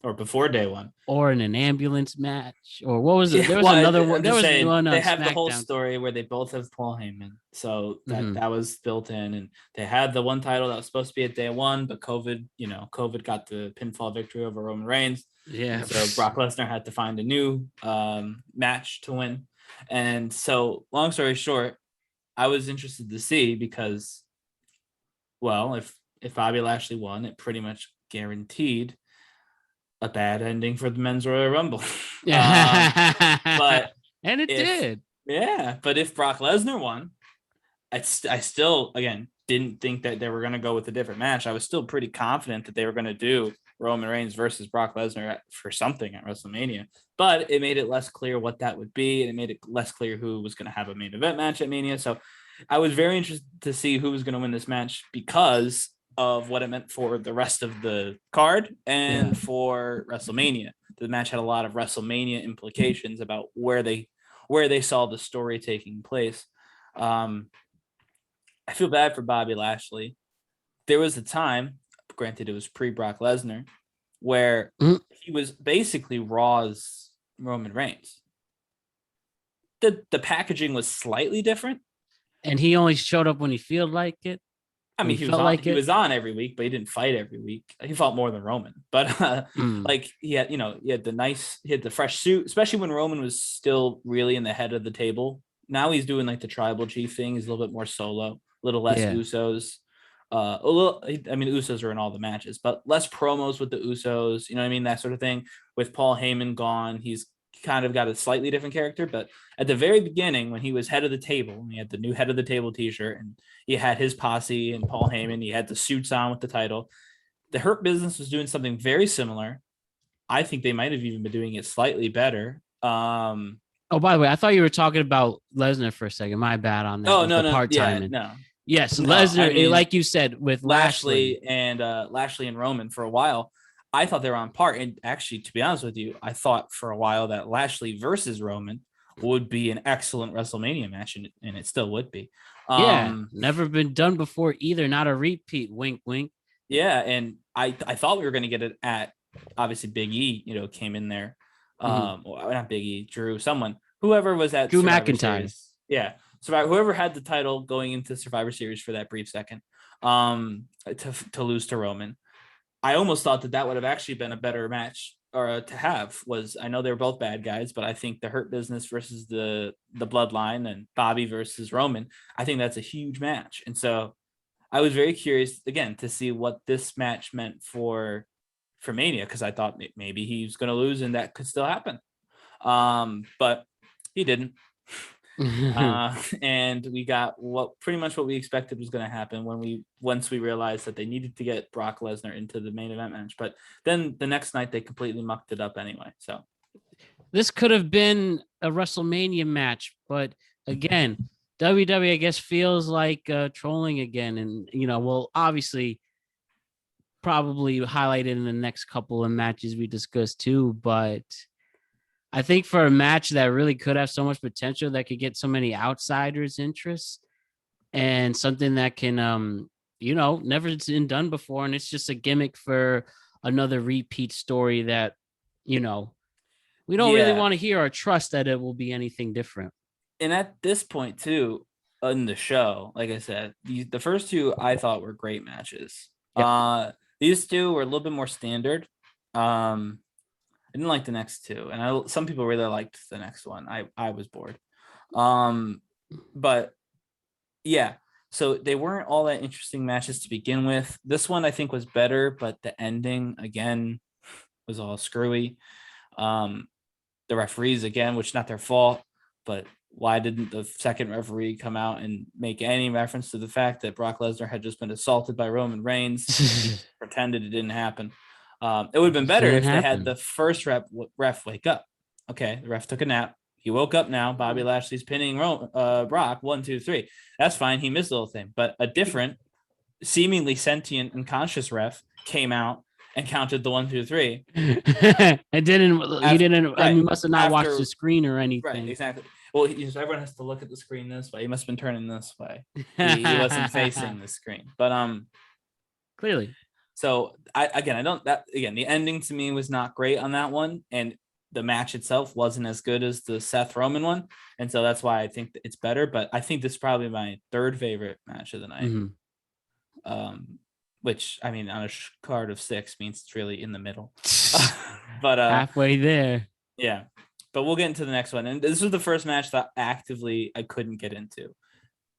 or before day one, or in an ambulance match, or what was it? There was another one. There was one. They have SmackDown. The whole story where they both have Paul Heyman, so that was built in, and they had the one title that was supposed to be at day one, but COVID got the pinfall victory over Roman Reigns. Yeah. So Brock Lesnar had to find a new match to win. And so, long story short, I was interested to see because, well, if Bobby Lashley won, it pretty much guaranteed a bad ending for the Men's Royal Rumble. But and it did. Yeah, but if Brock Lesnar won, I still, again, didn't think that they were going to go with a different match. I was still pretty confident that they were going to do Roman Reigns versus Brock Lesnar for something at WrestleMania, but it made it less clear what that would be, and it made it less clear who was going to have a main event match at Mania. So I was very interested to see who was going to win this match because of what it meant for the rest of the card and for WrestleMania. The match had a lot of WrestleMania implications about where they saw the story taking place. I feel bad for Bobby Lashley. There was a time, granted it was pre-Brock Lesnar, where he was basically Raw's Roman Reigns. The packaging was slightly different. And he only showed up when he felt like it. I mean, he was on every week, but he didn't fight every week. He fought more than Roman, but like he had the fresh suit, especially when Roman was still really in the head of the table. Now he's doing like the tribal chief thing. He's a little bit more solo, a little less Usos. Usos are in all the matches, but less promos with the Usos. You know what I mean? That sort of thing. With Paul Heyman gone, he's kind of got a slightly different character. But at the very beginning, when he was head of the table, he had the new head of the table T-shirt, and he had his posse and Paul Heyman. He had the suits on with the title. The Hurt Business was doing something very similar. I think they might have even been doing it slightly better. Oh, by the way, I thought you were talking about Lesnar for a second. My bad on that. Oh, no. Part-time. Yeah, no. Yes, Lesnar, like you said, with Lashley and Roman for a while, I thought they were on par. And actually, to be honest with you, I thought for a while that Lashley versus Roman would be an excellent WrestleMania match, and it still would be. Never been done before either. Not a repeat. Wink, wink. Yeah, and I thought we were going to get it at, obviously, Big E, came in there. Well, not Big E, whoever was at Drew Survivor McIntyre. Series. Yeah. Whoever had the title going into Survivor Series for that brief second, to lose to Roman. I almost thought that would have actually been a better match or to have. Was I know they were both bad guys, but I think the Hurt Business versus the Bloodline and Bobby versus Roman, I think that's a huge match. And so I was very curious again to see what this match meant for Mania, because I thought maybe he was going to lose and that could still happen. But he didn't. And we got pretty much what we expected was going to happen once we realized that they needed to get Brock Lesnar into the main event match. But then the next night they completely mucked it up anyway. So this could have been a WrestleMania match, but again, WWE I guess feels like trolling again, and we'll obviously probably highlight it in the next couple of matches we discussed too, but I think for a match that really could have so much potential that could get so many outsiders' interest and something that can, never been done before. And it's just a gimmick for another repeat story that, we don't really want to hear or trust that it will be anything different. And at this point too, in the show, like I said, the first two I thought were great matches. Yep. These two were a little bit more standard. I didn't like the next two, and some people really liked the next one. I was bored. But yeah, so they weren't all that interesting matches to begin with. This one I think was better, but the ending again was all screwy. The referees again, which not their fault, but why didn't the second referee come out and make any reference to the fact that Brock Lesnar had just been assaulted by Roman Reigns? He pretended it didn't happen. It would have been better if they had the first ref wake up. Okay, the ref took a nap. He woke up now. Bobby Lashley's pinning Brock 1, 2, 3. That's fine. He missed the little thing. But a different, seemingly sentient and conscious ref came out and counted the 1, 2, 3. And didn't. He didn't. Right, he must have not watched the screen or anything. Right, exactly. Well, everyone has to look at the screen this way. He must have been turning this way. He wasn't facing the screen. But clearly. So the ending to me was not great on that one, and the match itself wasn't as good as the Seth Roman one, and so that's why I think it's better. But I think this is probably my third favorite match of the night. Mm-hmm. Which I mean, on a card of 6 means it's really in the middle, but halfway there. Yeah, but we'll get into the next one, and this was the first match that actively I couldn't get into.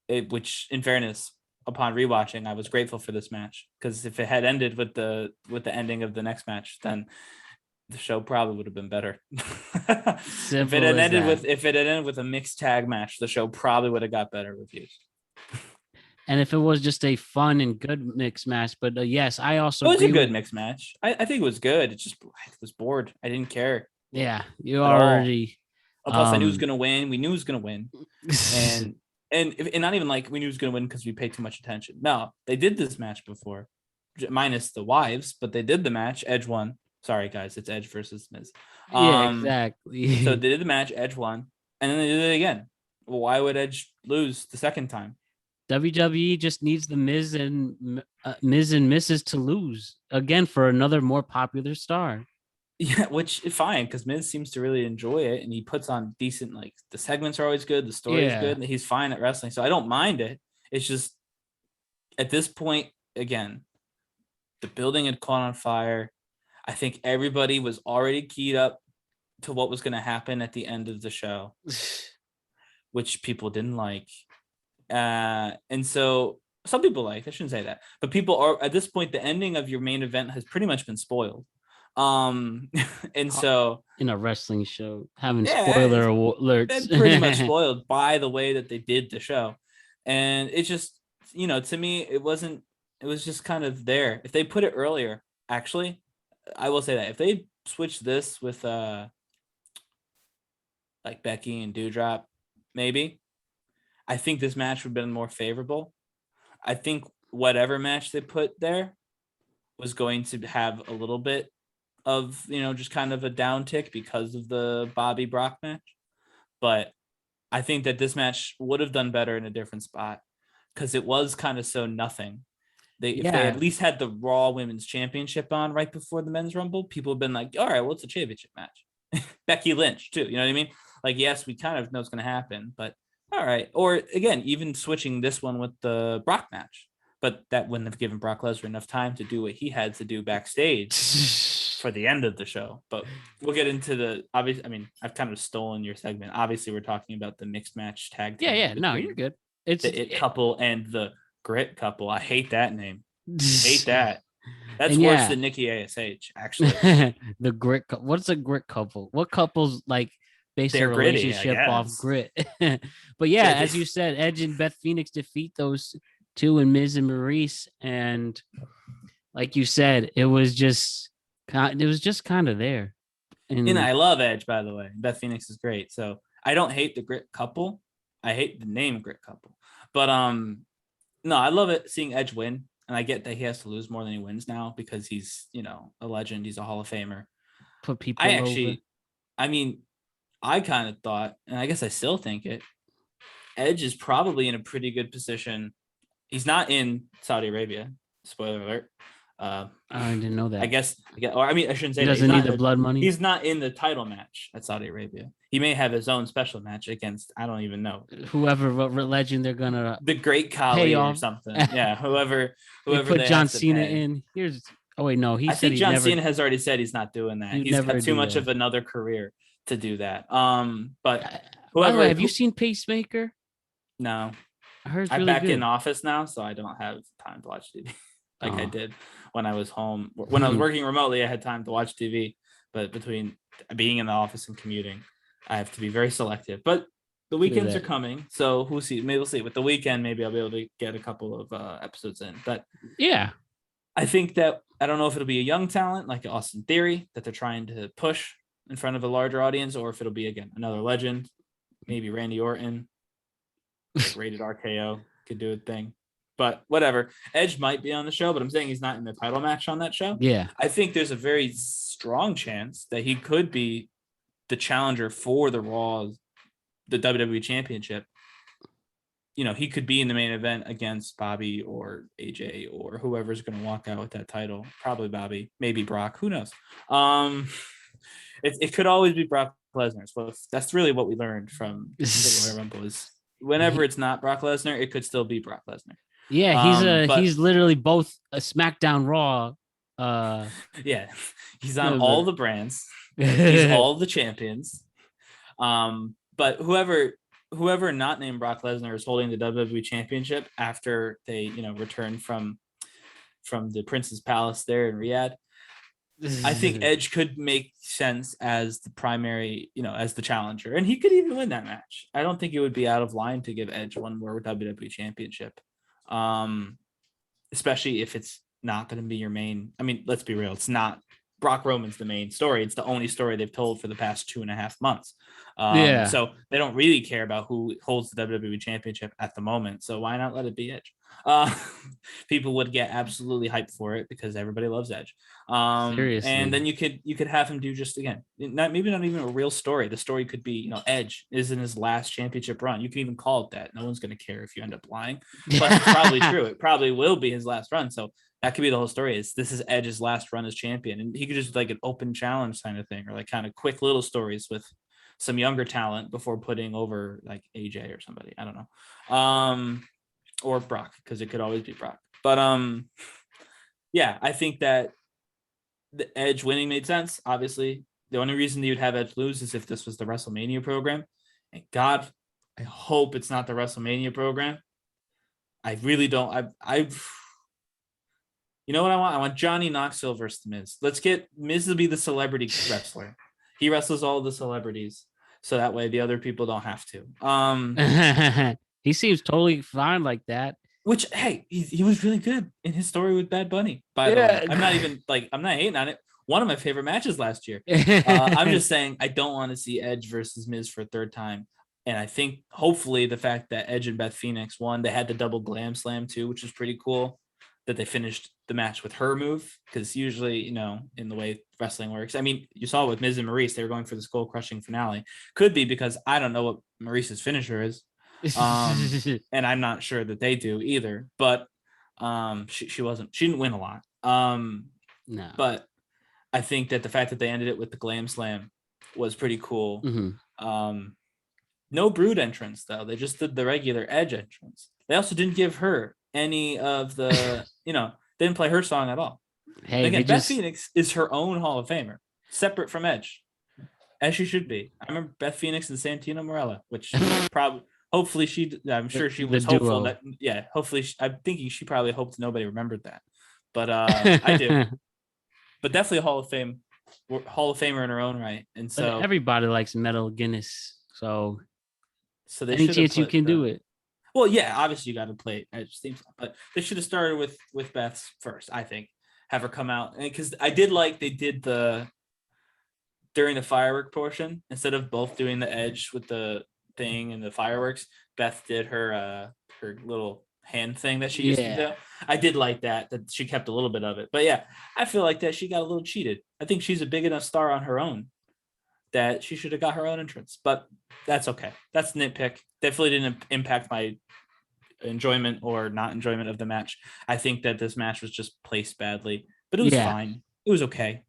Which, in fairness, upon rewatching, I was grateful for this match, because if it had ended with the ending of the next match, then the show probably would have been better. If it had ended with a mixed tag match, the show probably would have got better reviews. And if it was just a fun and good mixed match, but yes, I also it was a good mixed match. I think it was good. It's just I was bored. I didn't care. Yeah, you already. Plus, I knew he was gonna win. We knew he was gonna win, and not even like we knew he was gonna win because we paid too much attention. No, they did this match before, minus the wives, but they did the match. Edge won. Sorry, guys, it's Edge versus Miz. Yeah, exactly. So they did the match. Edge won, and then they did it again. Well, why would Edge lose the second time? WWE just needs the Miz and Mrs. to lose again for another more popular star. Yeah, which is fine, because Miz seems to really enjoy it, and he puts on decent, like the segments are always good, the story is good, and he's fine at wrestling. So I don't mind it. It's just at this point, again, the building had caught on fire. I think everybody was already keyed up to what was going to happen at the end of the show, which people didn't like. And so some people liked, I shouldn't say that, but people are at this point, the ending of your main event has pretty much been spoiled. And so in a wrestling show, having spoiler alerts, it's pretty much spoiled by the way that they did the show. And it just, to me, it was just kind of there. If they put it earlier, actually, I will say that if they switched this with like Becky and Doudrop, maybe, I think this match would have been more favorable. I think whatever match they put there was going to have a little bit of, just kind of a downtick because of the Bobby Brock match. But I think that this match would have done better in a different spot, because it was kind of so nothing. If they at least had the Raw Women's Championship on right before the Men's Rumble, people have been like, all right, well, it's a championship match. Becky Lynch, too. You know what I mean? Like, yes, we kind of know it's going to happen, but all right. Or, again, even switching this one with the Brock match. but that wouldn't have given Brock Lesnar enough time to do what he had to do backstage for the end of the show. But we'll get into the obvious. I mean, I've kind of stolen your segment. Obviously, we're talking about the mixed match tag team. Yeah. No, you're good. It's the It couple and the Grit couple. I hate that name. Hate that. That's and worse than Nikki ASH, actually. The grit. What's a grit couple? What couples like base their relationship off grit? But yeah, as you said, Edge and Beth Phoenix defeat those two and Miz and Maurice, and like you said, it was just kind of there. And I love Edge, by the way. Beth Phoenix is great. So I don't hate the Grit couple. I hate the name Grit couple. But no, I love it seeing Edge win. And I get that he has to lose more than he wins now because he's, a legend. He's a Hall of Famer. Put people over. I mean, I kind of thought, and I guess I still think it, Edge is probably in a pretty good position. He's not in Saudi Arabia. Spoiler alert. I didn't know that. I shouldn't say he doesn't need the blood money. He's not in the title match at Saudi Arabia. He may have his own special match against, I don't even know, whoever legend they're gonna the Great Khali or something. Yeah, whoever put John Cena in. I think John Cena has already said he's not doing that. He's got too much of another career to do that. But whoever. Have you seen Pacemaker? No, I'm back in office now, so I don't have time to watch TV like I did when I was home. When I was working remotely, I had time to watch TV, but between being in the office and commuting, I have to be very selective. But the weekends are coming, so we'll see. Maybe we'll see. With the weekend, maybe I'll be able to get a couple of episodes in. But yeah, I think that I don't know if it'll be a young talent like Austin Theory that they're trying to push in front of a larger audience, or if it'll be again another legend, maybe Randy Orton, like rated RKO could do a thing. But whatever. Edge might be on the show, but I'm saying he's not in the title match on that show. Yeah. I think there's a very strong chance that he could be the challenger for the WWE Championship. He could be in the main event against Bobby or AJ or whoever's going to walk out with that title. Probably Bobby, maybe Brock. Who knows? It could always be Brock Lesnar. So that's really what we learned from the Royal Rumble is whenever it's not Brock Lesnar, it could still be Brock Lesnar. Yeah, he's literally both a SmackDown Raw. Yeah, he's on all the brands. He's all the champions. But whoever not named Brock Lesnar is holding the WWE Championship after they, return from the Prince's Palace there in Riyadh. I think Edge could make sense as the primary, as the challenger, and he could even win that match. I don't think it would be out of line to give Edge one more WWE Championship. Especially if it's not going to be your main. I mean, let's be real. It's not Brock Roman's the main story. It's the only story they've told for the past 2.5 months. So they don't really care about who holds the WWE Championship at the moment. So why not let it be Edge? People would get absolutely hyped for it because everybody loves Edge. Seriously. And then you could have him do just again, maybe not even a real story. The story could be, Edge is in his last championship run. You can even call it that. No one's going to care if you end up lying, but it's probably true. It probably will be his last run. So that could be the whole story. This is Edge's last run as champion, and he could just like an open challenge kind of thing, or like kind of quick little stories with some younger talent before putting over like AJ or somebody. I don't know. Or Brock, because it could always be Brock. But yeah, I think that the Edge winning made sense. Obviously, the only reason you would have Edge lose is if this was the WrestleMania program. And God, I hope it's not the WrestleMania program. I really don't. You know what I want? I want Johnny Knoxville versus The Miz. Let's get Miz to be the celebrity wrestler. He wrestles all the celebrities, so that way the other people don't have to. He seems totally fine like that. Which, hey, he was really good in his story with Bad Bunny. By the way, I'm not hating on it. One of my favorite matches last year. I'm just saying I don't want to see Edge versus Miz for a third time. And I think hopefully the fact that Edge and Beth Phoenix won, they had the double glam slam too, which is pretty cool. That they finished the match with her move, because usually, in the way wrestling works, I mean, you saw with Miz and Maurice, they were going for the skull crushing finale. Could be because I don't know what Maurice's finisher is. And I'm not sure that they do either, but she didn't win a lot. No, but I think that the fact that they ended it with the glam slam was pretty cool. No Brood entrance though. They just did the regular Edge entrance. They also didn't give her any of the, they didn't play her song at all. Hey, And again, Beth Phoenix is her own Hall of Famer, separate from Edge, as she should be. I remember Beth Phoenix and Santino Marella, which hopefully I'm sure she was hopeful that, hopefully I'm thinking she probably hoped nobody remembered that. But I do. But definitely a Hall of Famer in her own right. And so everybody likes Metal Guinness. So they any chance you can do it. Well, yeah, obviously you got to play Edge theme song, but they should have started with Beth's first, I think. Have her come out, because I did like they did during the firework portion, instead of both doing the Edge with the thing and the fireworks, Beth did her little hand thing that she used to do. I did like that she kept a little bit of it. But yeah, I feel like that she got a little cheated. I think she's a big enough star on her own that she should have got her own entrance, but that's okay. That's nitpick. Definitely didn't impact my enjoyment or not enjoyment of the match. I think that this match was just placed badly, but it was fine. It was okay.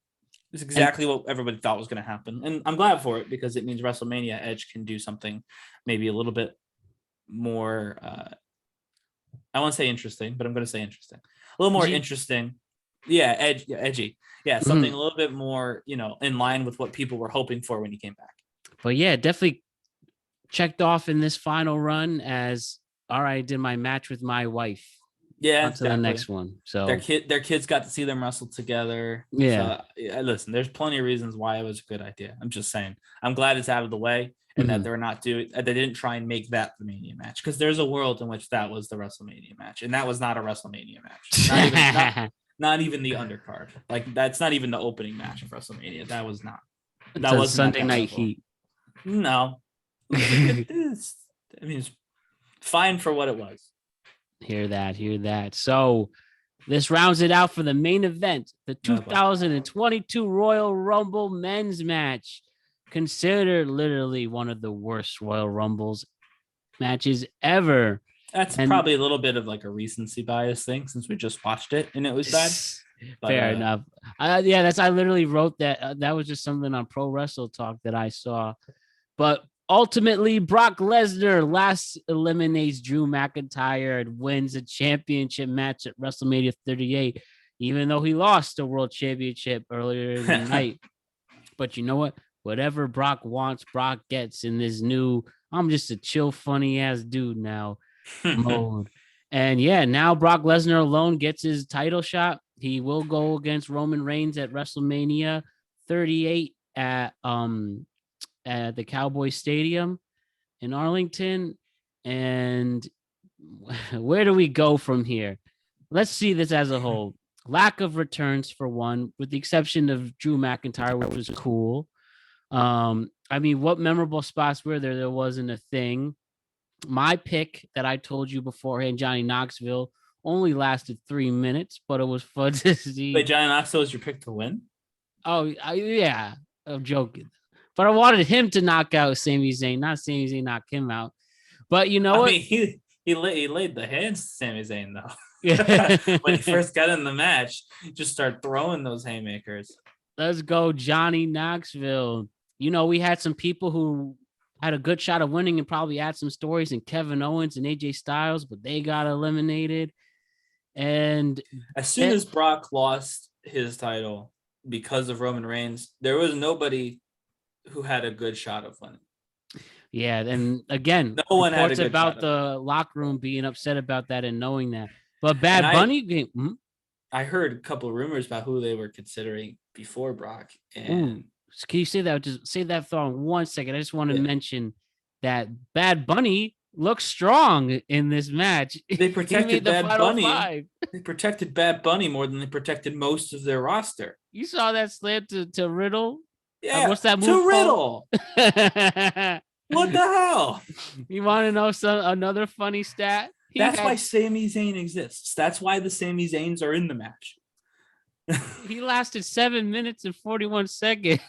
It's exactly what everybody thought was going to happen. And I'm glad for it, because it means WrestleMania Edge can do something maybe a little bit more, I won't say interesting, but I'm going to say interesting. A little more interesting. Yeah, edgy. Yeah, something a little bit more, in line with what people were hoping for when he came back. But yeah, definitely checked off in this final run as, all right, I did my match with my wife. Yeah, on to the next one. So their kids got to see them wrestle together. Yeah. So, listen, there's plenty of reasons why it was a good idea. I'm just saying, I'm glad it's out of the way, and that they didn't try and make that the Mania match, because there's a world in which that was the WrestleMania match, and that was not a WrestleMania match. Not even the undercard. Like, that's not even the opening match of WrestleMania. That was not. That was Sunday Night Heat. No, it's fine for what it was. Hear that. So this rounds it out for the main event, the 2022 Royal Rumble men's match, considered literally one of the worst Royal Rumbles matches ever. That's probably a little bit of like a recency bias thing, since we just watched it and it was bad. But, fair enough. I literally wrote that. That was just something on Pro Wrestle Talk that I saw. But ultimately, Brock Lesnar last eliminates Drew McIntyre and wins a championship match at WrestleMania 38, even though he lost the World Championship earlier in the night. But you know what? Whatever Brock wants, Brock gets in this new, I'm just a chill, funny ass dude now mode. And yeah, now Brock Lesnar alone gets his title shot. He will go against Roman Reigns at WrestleMania 38 at the Cowboy Stadium in Arlington. And where do we go from here? Let's see this as a whole. Lack of returns, for one, with the exception of Drew McIntyre, which was cool. What memorable spots were there? There wasn't a thing. My pick that I told you beforehand, Johnny Knoxville, only lasted 3 minutes, but it was fun to see. Wait, Johnny Knoxville is your pick to win? Oh, yeah. I'm joking. But I wanted him to knock out Sami Zayn, not Sami Zayn knock him out. But you know what? He laid the hands to Sami Zayn, though. When he first got in the match, just start throwing those haymakers. Let's go, Johnny Knoxville. We had some people who had a good shot of winning and probably had some stories, in Kevin Owens and AJ Styles, but they got eliminated. And as soon as Brock lost his title because of Roman Reigns, there was nobody who had a good shot of winning. Yeah, and again, no one had a good about the locker room being upset about that and knowing that. But Bad Bunny, I heard a couple of rumors about who they were considering before Brock. And can you say that? Just say that thought in 1 second. I just want to mention that Bad Bunny looks strong in this match. They protected Bad Bunny. They protected Bad Bunny more than they protected most of their roster. You saw that slam to Riddle? Yeah, what's that move to Riddle? What the hell? You want to know another funny stat? That's why Sami Zayn exists. That's why the Sami Zayns are in the match. He lasted 7 minutes and 41 seconds.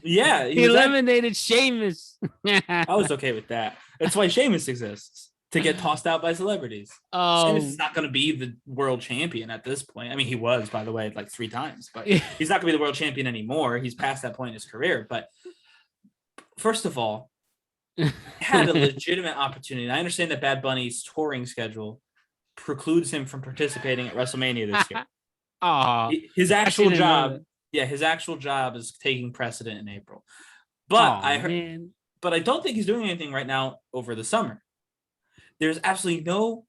Yeah. He eliminated Sheamus. I was okay with that. That's why Sheamus exists, to get tossed out by celebrities. Sheamus is not going to be the world champion at this point. I mean, he was, by the way, like 3 times, but he's not going to be the world champion anymore. He's past that point in his career. But first of all, had a legitimate opportunity. I understand that Bad Bunny's touring schedule precludes him from participating at WrestleMania this year. Oh, His actual job, his actual job is taking precedent in April. But I heard, man. but I don't think he's doing anything right now over the summer. There's absolutely no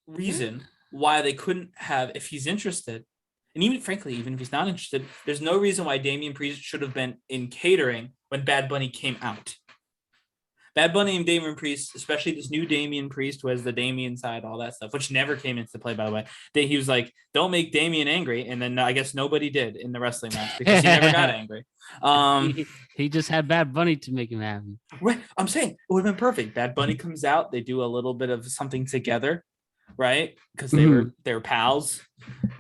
reason why they couldn't have, if he's interested, and even frankly, even if he's not interested, there's no reason why Damian Priest should have been in catering when Bad Bunny came out. Bad Bunny and Damian Priest, especially this new Damian Priest who has the Damian side, all that stuff, which never came into play, by the way. He was like, don't make Damian angry. And then I guess nobody did in the wrestling match because he never got angry. He just had Bad Bunny to make him happy. Right. I'm saying it would have been perfect. Bad Bunny comes out. They do a little bit of something together, right? Because they were pals.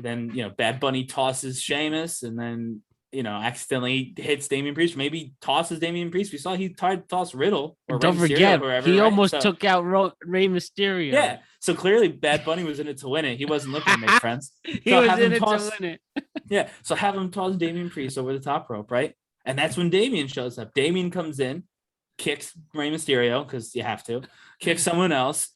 Then, Bad Bunny tosses Sheamus and then, accidentally hits Damian Priest. Maybe tosses Damian Priest. We saw he tried to toss Riddle. Or don't Rey Mysterio, forget, whoever, he right? almost took out Rey Mysterio. Yeah. So clearly Bad Bunny was in it to win it. He wasn't looking to make friends. He was in it to win it. Yeah. So have him toss Damian Priest over the top rope, right? And that's when Damian shows up. Damian comes in, kicks Rey Mysterio, because you have to, kicks someone else,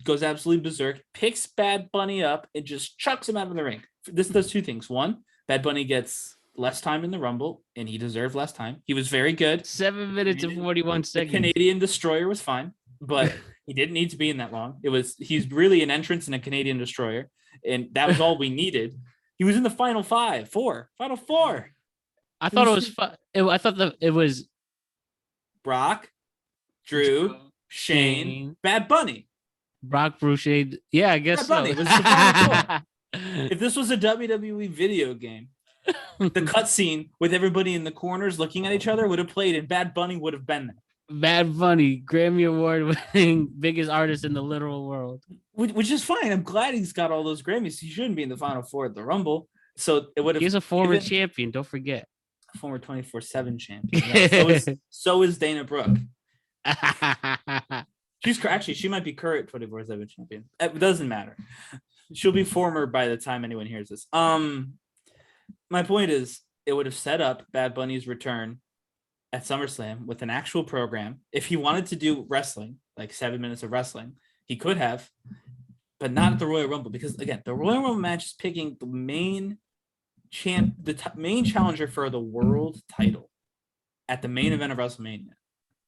goes absolutely berserk, picks Bad Bunny up, and just chucks him out of the ring. This does two things. One, Bad Bunny gets less time in the Rumble, and he deserved less time. He was very good. 7 minutes and 41 seconds. The Canadian Destroyer was fine, but he didn't need to be in that long. He's really an entrance in a Canadian Destroyer, and that was all we needed. He was in the final final four. I thought it was fun. I thought that it was Brock, Drew, Shane, Bad Bunny. Brock, Bruce, Shane. Yeah, I guess so. It was the final four. If this was a WWE video game, the cutscene with everybody in the corners looking at each other would have played, and Bad Bunny would have been there. Bad Bunny, Grammy Award winning biggest artist in the literal world. Which is fine. I'm glad he's got all those Grammys. He shouldn't be in the final four at the Rumble. So it would have. He's a former champion. Don't forget. Former 24/7 champion. Yeah, so is Dana Brooke. She might be current 24/7 champion. It doesn't matter. She'll be former by the time anyone hears this. My point is, it would have set up Bad Bunny's return at SummerSlam with an actual program. If he wanted to do wrestling, like 7 minutes of wrestling, he could have, but not at the Royal Rumble, because again, the Royal Rumble match is picking the main main challenger for the world title at the main event of WrestleMania.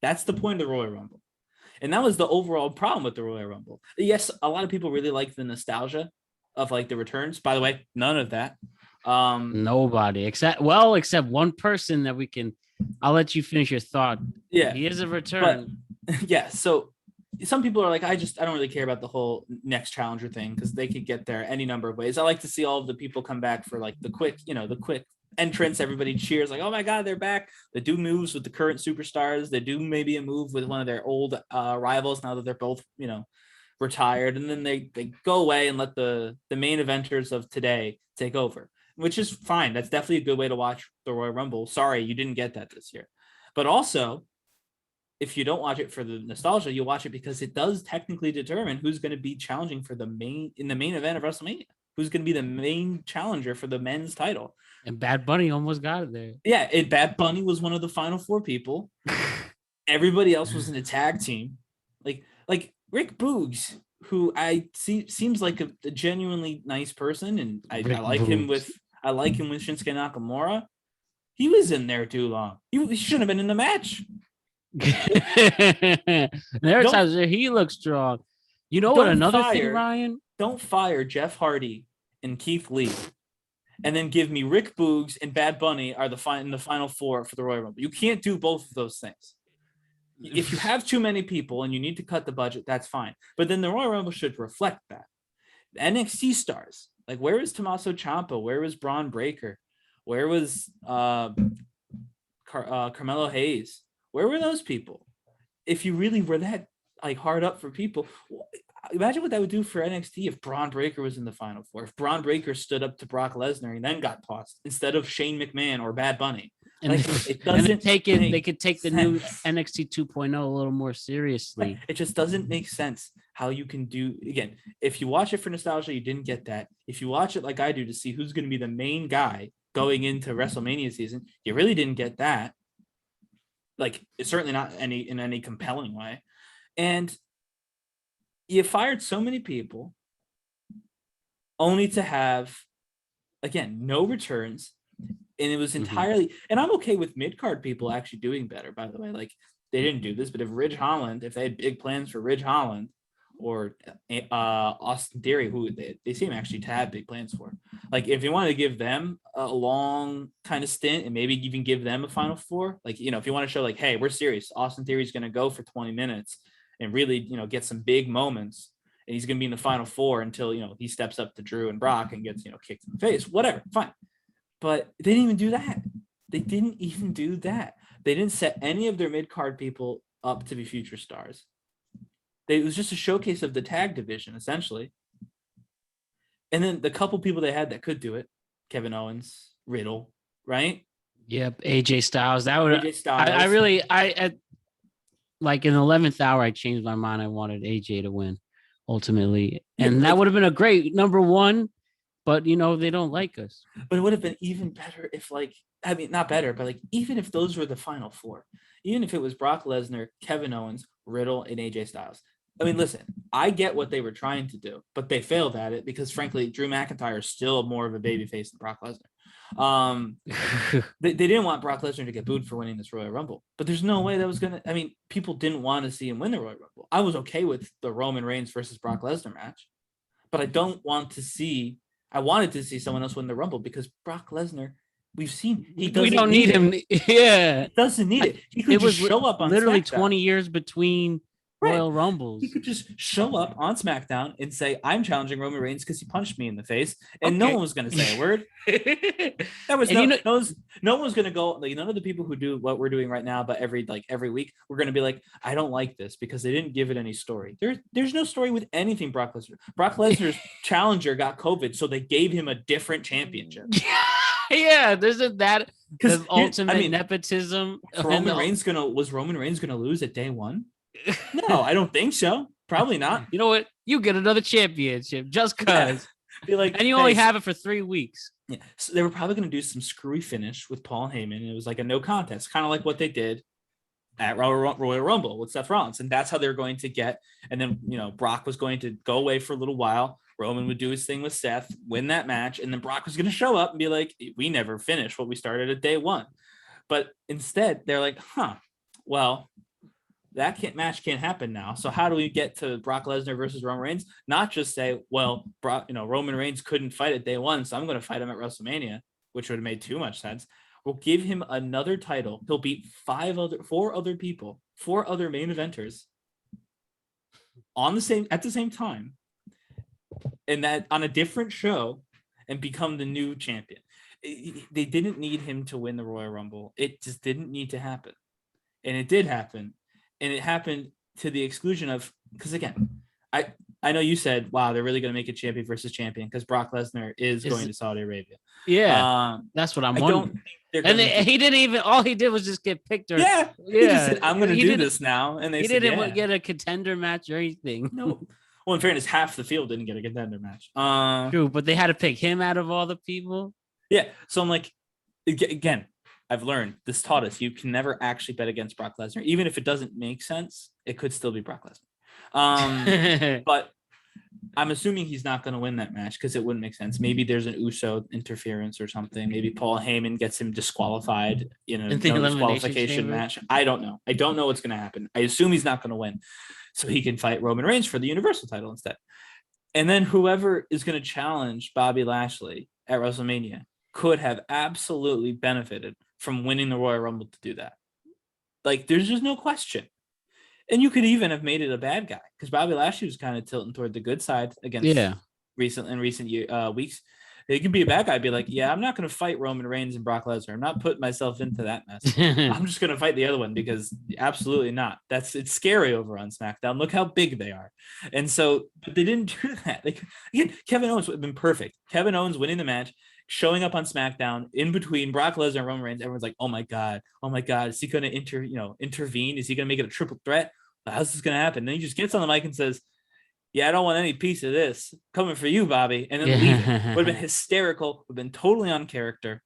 That's the point of the Royal Rumble. And that was the overall problem with the Royal Rumble. Yes, a lot of people really like the nostalgia of like the returns. By the way, none of that. Nobody except one person that we can. I'll let you finish your thought. Yeah, he is a return. But, yeah, so some people are like, I don't really care about the whole next challenger thing because they could get there any number of ways. I like to see all of the people come back for like the quick entrance. Everybody cheers like, oh my God, they're back. They do moves with the current superstars. They do maybe a move with one of their old rivals now that they're both, retired. And then they go away and let the main eventers of today take over, which is fine. That's definitely a good way to watch the Royal Rumble. Sorry, you didn't get that this year. But also, if you don't watch it for the nostalgia, you watch it because it does technically determine who's going to be challenging for the main event of WrestleMania. Who's going to be the main challenger for the men's title. And Bad Bunny almost got it there. Yeah, Bad Bunny was one of the final four people. Everybody else was in a tag team. Like Rick Boogs, who seems like a genuinely nice person, and I like him with Shinsuke Nakamura. He was in there too long. He shouldn't have been in the match. There are times where he looks strong. You know what? Another thing, Ryan. Don't fire Jeff Hardy and Keith Lee, and then give me Rick Boogs and Bad Bunny are in the final four for the Royal Rumble. You can't do both of those things. If you have too many people and you need to cut the budget, that's fine. But then the Royal Rumble should reflect that. The NXT stars, like where was Tommaso Ciampa? Where was Braun Breaker? Where was Carmelo Hayes? Where were those people? If you really were that like hard up for people, imagine what that would do for NXT if Braun Breaker was in the final four. If Braun Breaker stood up to Brock Lesnar and then got tossed instead of Shane McMahon or Bad Bunny. And it doesn't they could take the new NXT 2.0 a little more seriously. It just doesn't make sense how you can do, again, if you watch it for nostalgia, you didn't get that. If you watch it like I do to see who's going to be the main guy going into WrestleMania season, you really didn't get that. Like, it's certainly not in any compelling way. And you fired so many people only to have, again, no returns. And it was entirely, and I'm okay with mid-card people actually doing better, by the way. Like, they didn't do this, but if Ridge Holland, if they had big plans for Ridge Holland or Austin Theory, who they seem actually to have big plans for, like, if you wanted to give them a long kind of stint and maybe even give them a Final Four, like, you know, if you want to show like, hey, we're serious, Austin Theory is going to go for 20 minutes and really, you know, get some big moments, and he's going to be in the Final Four until, you know, he steps up to Drew and Brock and gets, you know, kicked in the face, whatever, fine. But they didn't even do that. They didn't even do that. They didn't set any of their mid-card people up to be future stars. It was just a showcase of the tag division, essentially. And then the couple people they had that could do it, Kevin Owens, Riddle, right? Yep, AJ Styles. That would. AJ Styles. I really, like in the 11th hour, I changed my mind. I wanted AJ to win ultimately, and that would have been a great number one. But, you know, they don't like us. But it would have been even better if, like, I mean, not better, but like, even if those were the Final Four, even if it was Brock Lesnar, Kevin Owens, Riddle, and AJ Styles. I mean, listen, I get what they were trying to do, but they failed at it because, frankly, Drew McIntyre is still more of a babyface than Brock Lesnar. They didn't want Brock Lesnar to get booed for winning this Royal Rumble, but there's no way that was going to, I mean, people didn't want to see him win the Royal Rumble. I was okay with the Roman Reigns versus Brock Lesnar match, but I wanted to see someone else win the Rumble because Brock Lesnar, we've seen we don't need him. Yeah, he doesn't need it. He could just show up on literally SmackDown. 20 years between Royal Rumbles. He could just show up on SmackDown and say, "I'm challenging Roman Reigns because he punched me in the face," and no one was going to say a word. That was no one was going to go. Like, none of the people who do what we're doing right now, but every week, we're going to be like, "I don't like this because they didn't give it any story." There's no story with anything. Brock Lesnar. Brock Lesnar's challenger got COVID, so they gave him a different championship. Yeah, there's that because ultimate nepotism. Was Roman Reigns gonna lose at day one? No, I don't think so. Probably not. You know what? You get another championship just because. Yeah. Like, and you only have it for 3 weeks. Yeah. So they were probably going to do some screwy finish with Paul Heyman. And it was like a no contest, kind of like what they did at Royal Rumble with Seth Rollins. And that's how they were going to get. And then, you know, Brock was going to go away for a little while. Roman would do his thing with Seth, win that match. And then Brock was going to show up and be like, we never finished what we started at day one. But instead, they're like, well, that match can't happen now. So how do we get to Brock Lesnar versus Roman Reigns? Not just say, well, Roman Reigns couldn't fight at day one, so I'm going to fight him at WrestleMania, which would have made too much sense. We'll give him another title. He'll beat four other people, 4 other main eventers at the same time, and that on a different show, and become the new champion. They didn't need him to win the Royal Rumble. It just didn't need to happen, and it did happen. And it happened to the exclusion of, because again, I know you said, wow, they're really going to make it champion versus champion because Brock Lesnar is going to Saudi Arabia. Yeah, that's what I'm wondering. He didn't even, all he did was just get picked. He just said, I'm going to do this now. And he didn't get a contender match or anything. No. Well, in fairness, half the field didn't get a contender match. True, but they had to pick him out of all the people. Yeah. So I'm like, again, I've learned, this taught us, you can never actually bet against Brock Lesnar. Even if it doesn't make sense, it could still be Brock Lesnar. But I'm assuming he's not going to win that match because it wouldn't make sense. Maybe there's an Uso interference or something. Maybe Paul Heyman gets him disqualified in a disqualification match. I don't know. I don't know what's going to happen. I assume he's not going to win. So he can fight Roman Reigns for the Universal title instead. And then whoever is going to challenge Bobby Lashley at WrestleMania could have absolutely benefited from winning the Royal Rumble to do that. Like, there's just no question. And you could even have made it a bad guy because Bobby Lashley was kind of tilting toward the good side against recent weeks. It could be a bad guy, be like, yeah, I'm not going to fight Roman Reigns and Brock Lesnar. I'm not putting myself into that mess. I'm just going to fight the other one because absolutely not. It's scary over on SmackDown. Look how big they are. And so, but they didn't do that. Like, again, Kevin Owens would have been perfect. Kevin Owens winning the match, showing up on SmackDown in between Brock Lesnar and Roman Reigns. Everyone's like, oh my God. Is he going to intervene? Is he going to make it a triple threat? How's this going to happen? And then he just gets on the mic and says, yeah, I don't want any piece of this coming for you, Bobby. And then leave. Would have been hysterical, would have been totally on character.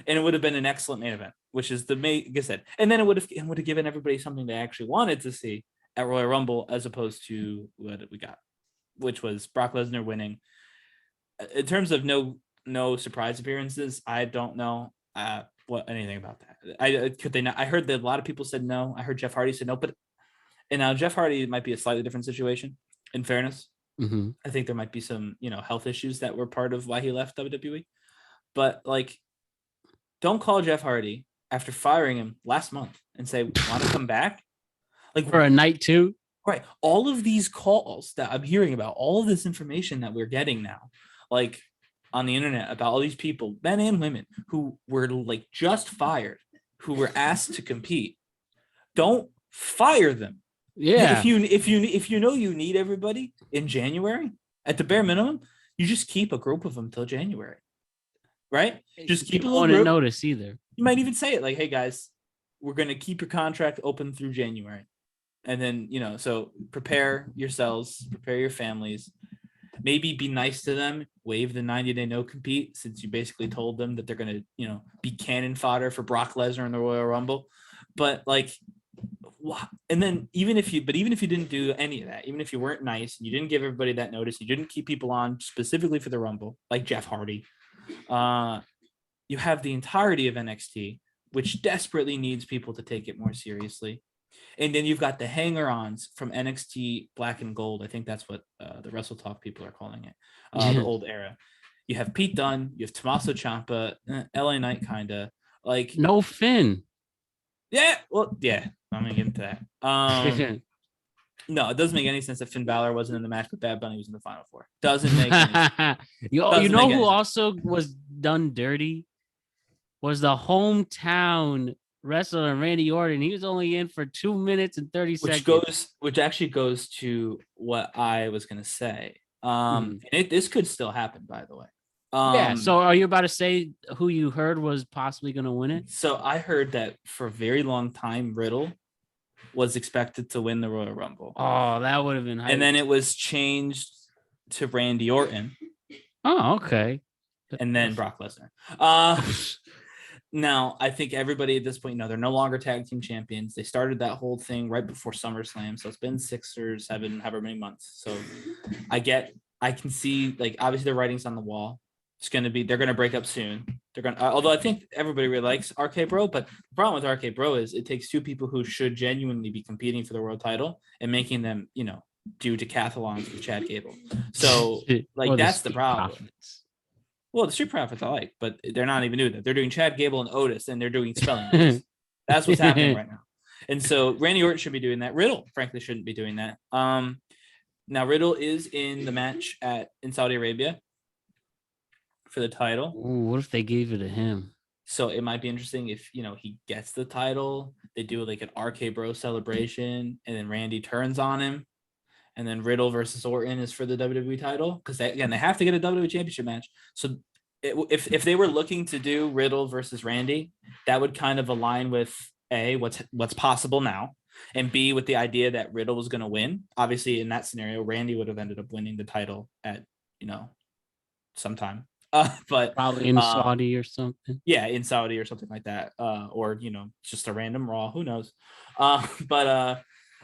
And it would have been an excellent main event, which is like I said. And then it would have given everybody something they actually wanted to see at Royal Rumble, as opposed to what we got, which was Brock Lesnar winning. in terms of no surprise appearances, I don't know what anything about that. Could they not? I heard that a lot of people said no. I heard Jeff Hardy said no, and now Jeff Hardy might be a slightly different situation. In fairness, I think there might be some health issues that were part of why he left WWE. But like, don't call Jeff Hardy after firing him last month and say, want to come back? Like for a night too? Right. All of these calls that I'm hearing about, all of this information that we're getting now, like on the internet about all these people, men and women who were like just fired, who were asked to compete. Don't fire them. Yeah. If you know you need everybody in January, at the bare minimum, you just keep a group of them till January. Right? Just keep a little group. Notice either. You might even say it like, hey guys, we're going to keep your contract open through January. And then, so prepare yourselves, prepare your families, maybe be nice to them, waive the 90-day no compete, since you basically told them that they're going to, be cannon fodder for Brock Lesnar in the Royal Rumble. But like, and then even if you didn't do any of that, even if you weren't nice and you didn't give everybody that notice, you didn't keep people on specifically for the Rumble, like Jeff Hardy, you have the entirety of NXT, which desperately needs people to take it more seriously. And then you've got the hanger-ons from NXT Black and Gold. I think that's what the Wrestle Talk people are calling it, the old era. You have Pete Dunne, you have Tommaso Ciampa, LA Knight, kind of like no Finn. Yeah, well, yeah, I'm gonna get into that. No, it doesn't make any sense that Finn Balor wasn't in the match, but Bad Bunny was in the Final Four. Doesn't make any sense. You know who also was done dirty? Was the hometown wrestler Randy Orton. He was only in for 2 minutes and 30 seconds. Which actually goes to what I was gonna say. This could still happen, by the way. Yeah. So are you about to say who you heard was possibly going to win it? So I heard that for a very long time, Riddle was expected to win the Royal Rumble. Oh, that would have been hype. And then it was changed to Randy Orton. Oh, okay. And then Brock Lesnar. Now, I think everybody at this point, they're no longer tag team champions. They started that whole thing right before SummerSlam. So it's been 6 or 7, however many months. So I can see, like, obviously the writing's on the wall. They're going to break up soon. Although I think everybody really likes RK Bro, but the problem with RK Bro is it takes two people who should genuinely be competing for the world title and making them, do decathlons with Chad Gable. So like, that's the problem. Profits. Well, the Street Profits I like, but they're not even doing that. They're doing Chad Gable and Otis, and they're doing spelling bees. That's what's happening right now. And so Randy Orton should be doing that. Riddle, frankly, shouldn't be doing that. Now Riddle is in the match in Saudi Arabia for the title. Ooh, what if they gave it to him? So it might be interesting if, he gets the title, they do like an RK Bro celebration, and then Randy turns on him, and then Riddle versus Orton is for the WWE title, because they have to get a WWE championship match. So if they were looking to do Riddle versus Randy, that would kind of align with A, what's possible now, and B, with the idea that Riddle was going to win. Obviously, in that scenario, Randy would have ended up winning the title at, sometime. But probably in Saudi or something. Yeah, in Saudi or something like that. Or, just a random Raw, who knows? So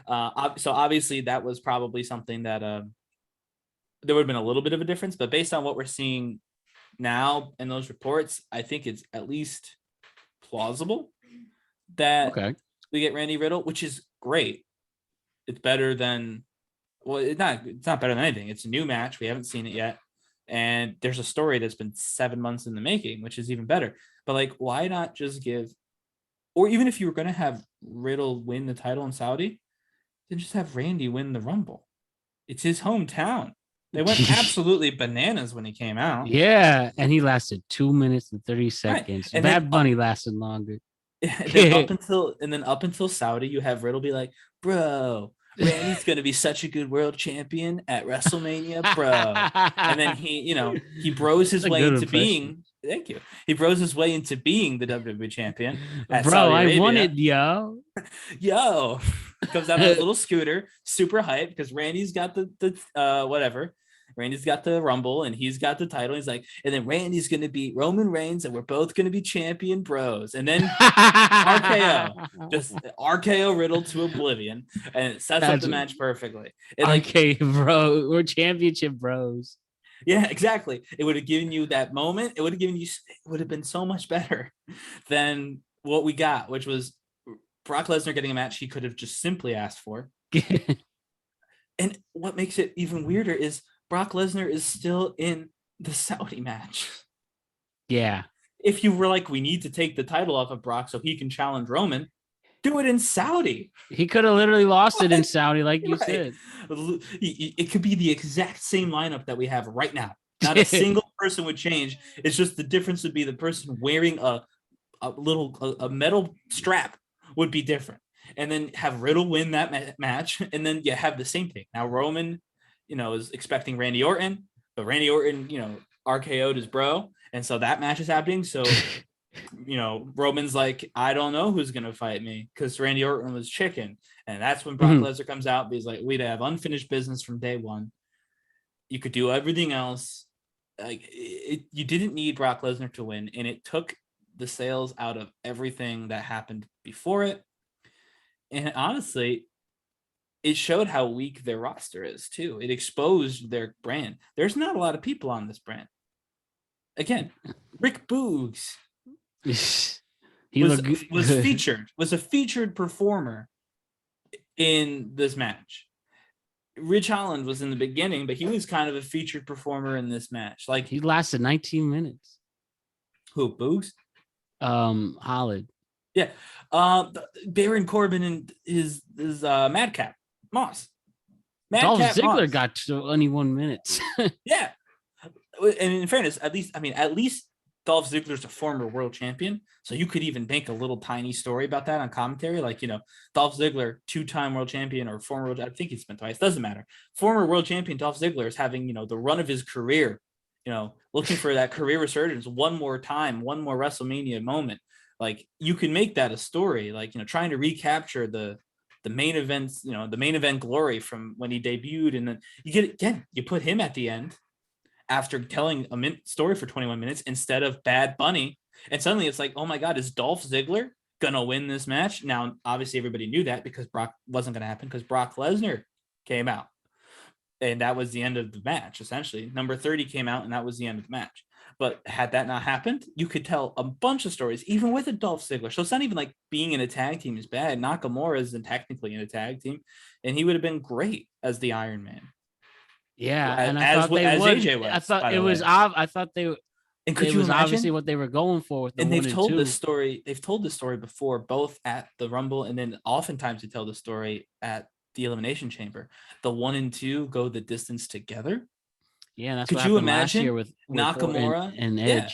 obviously that was probably something that there would have been a little bit of a difference, but based on what we're seeing now in those reports, I think it's at least plausible that we get Randy Riddle, which is great. It's better than, it's not better than anything. It's a new match. We haven't seen it yet. And there's a story that's been 7 months in the making, which is even better. But like, why not just or even if you were going to have Riddle win the title in Saudi, then just have Randy win the Rumble. It's his hometown. They went absolutely bananas when he came out. Yeah, and he lasted 2 minutes and 30 seconds. Right. Bad Bunny lasted longer. And then up until Saudi, you have Riddle be like, bro, Randy's going to be such a good world champion at WrestleMania, bro. And then he bros his way into being. Thank you. He bros his way into being the WWE champion. At Saudi Arabia. I won it, yo. Yo. Comes out on a little scooter, super hyped because Randy's got the whatever. Randy's got the Rumble and he's got the title. He's like, and then Randy's going to beat Roman Reigns and we're both going to be champion bros. And then RKO, just RKO Riddle to oblivion, and it sets up the match perfectly. And RKO bro, we're championship bros. Yeah, exactly. It would have given you that moment. It would have been so much better than what we got, which was Brock Lesnar getting a match he could have just simply asked for. And what makes it even weirder is Brock Lesnar is still in the Saudi match. Yeah. If you were like, we need to take the title off of Brock so he can challenge Roman, do it in Saudi. He could have literally lost it in Saudi, like you said. It could be the exact same lineup that we have right now. Not a single person would change. It's just the difference would be the person wearing a metal strap would be different. And then have Riddle win that match. And then you have the same thing. Now Roman, is expecting Randy Orton, but Randy Orton, RKO'd his bro. And so that match is happening. So, Roman's like, I don't know who's going to fight me because Randy Orton was chicken. And that's when Brock Lesnar comes out. He's like, we'd have unfinished business from day one. You could do everything else. You didn't need Brock Lesnar to win. And it took the sales out of everything that happened before it. And honestly, it showed how weak their roster is too. It exposed their brand. There's not a lot of people on this brand. Again, Rick Boogs was a featured performer in this match. Rich Holland was in the beginning, but he was kind of a featured performer in this match. Like he lasted 19 minutes. Who, Boogs? Holland. Yeah. Baron Corbin and his Madcap Moss. Dolph Ziggler got 21 minutes. Yeah. And in fairness, at least Dolph Ziggler's a former world champion. So you could even make a little tiny story about that on commentary. Like, Dolph Ziggler, 2-time world champion or former world, I think he's been twice, doesn't matter. Former world champion Dolph Ziggler is having, the run of his career, looking for that career resurgence one more time, one more WrestleMania moment. Like you can make that a story, like, trying to recapture the main events, the main event glory from when he debuted. And then you put him at the end after telling a story for 21 minutes instead of Bad Bunny. And suddenly it's like, oh my God, is Dolph Ziggler going to win this match? Now, obviously everybody knew that because Brock wasn't going to happen because Brock Lesnar came out. And that was the end of the match, essentially. Number 30 came out and that was the end of the match. But had that not happened, you could tell a bunch of stories, even with a Dolph Ziggler. So it's not even like being in a tag team is bad. Nakamura isn't technically in a tag team, and he would have been great as the Iron Man. Yeah, and I thought they would. AJ was, I thought it was. I thought they. And could it you was imagine? Obviously what they were going for with the and they've told two. this story. They've told this story before, both at the Rumble and then oftentimes they tell the story at the Elimination Chamber. The 1 and 2 go the distance together. Yeah, that's could what you imagine imagine last year with Nakamura and Edge? Yeah.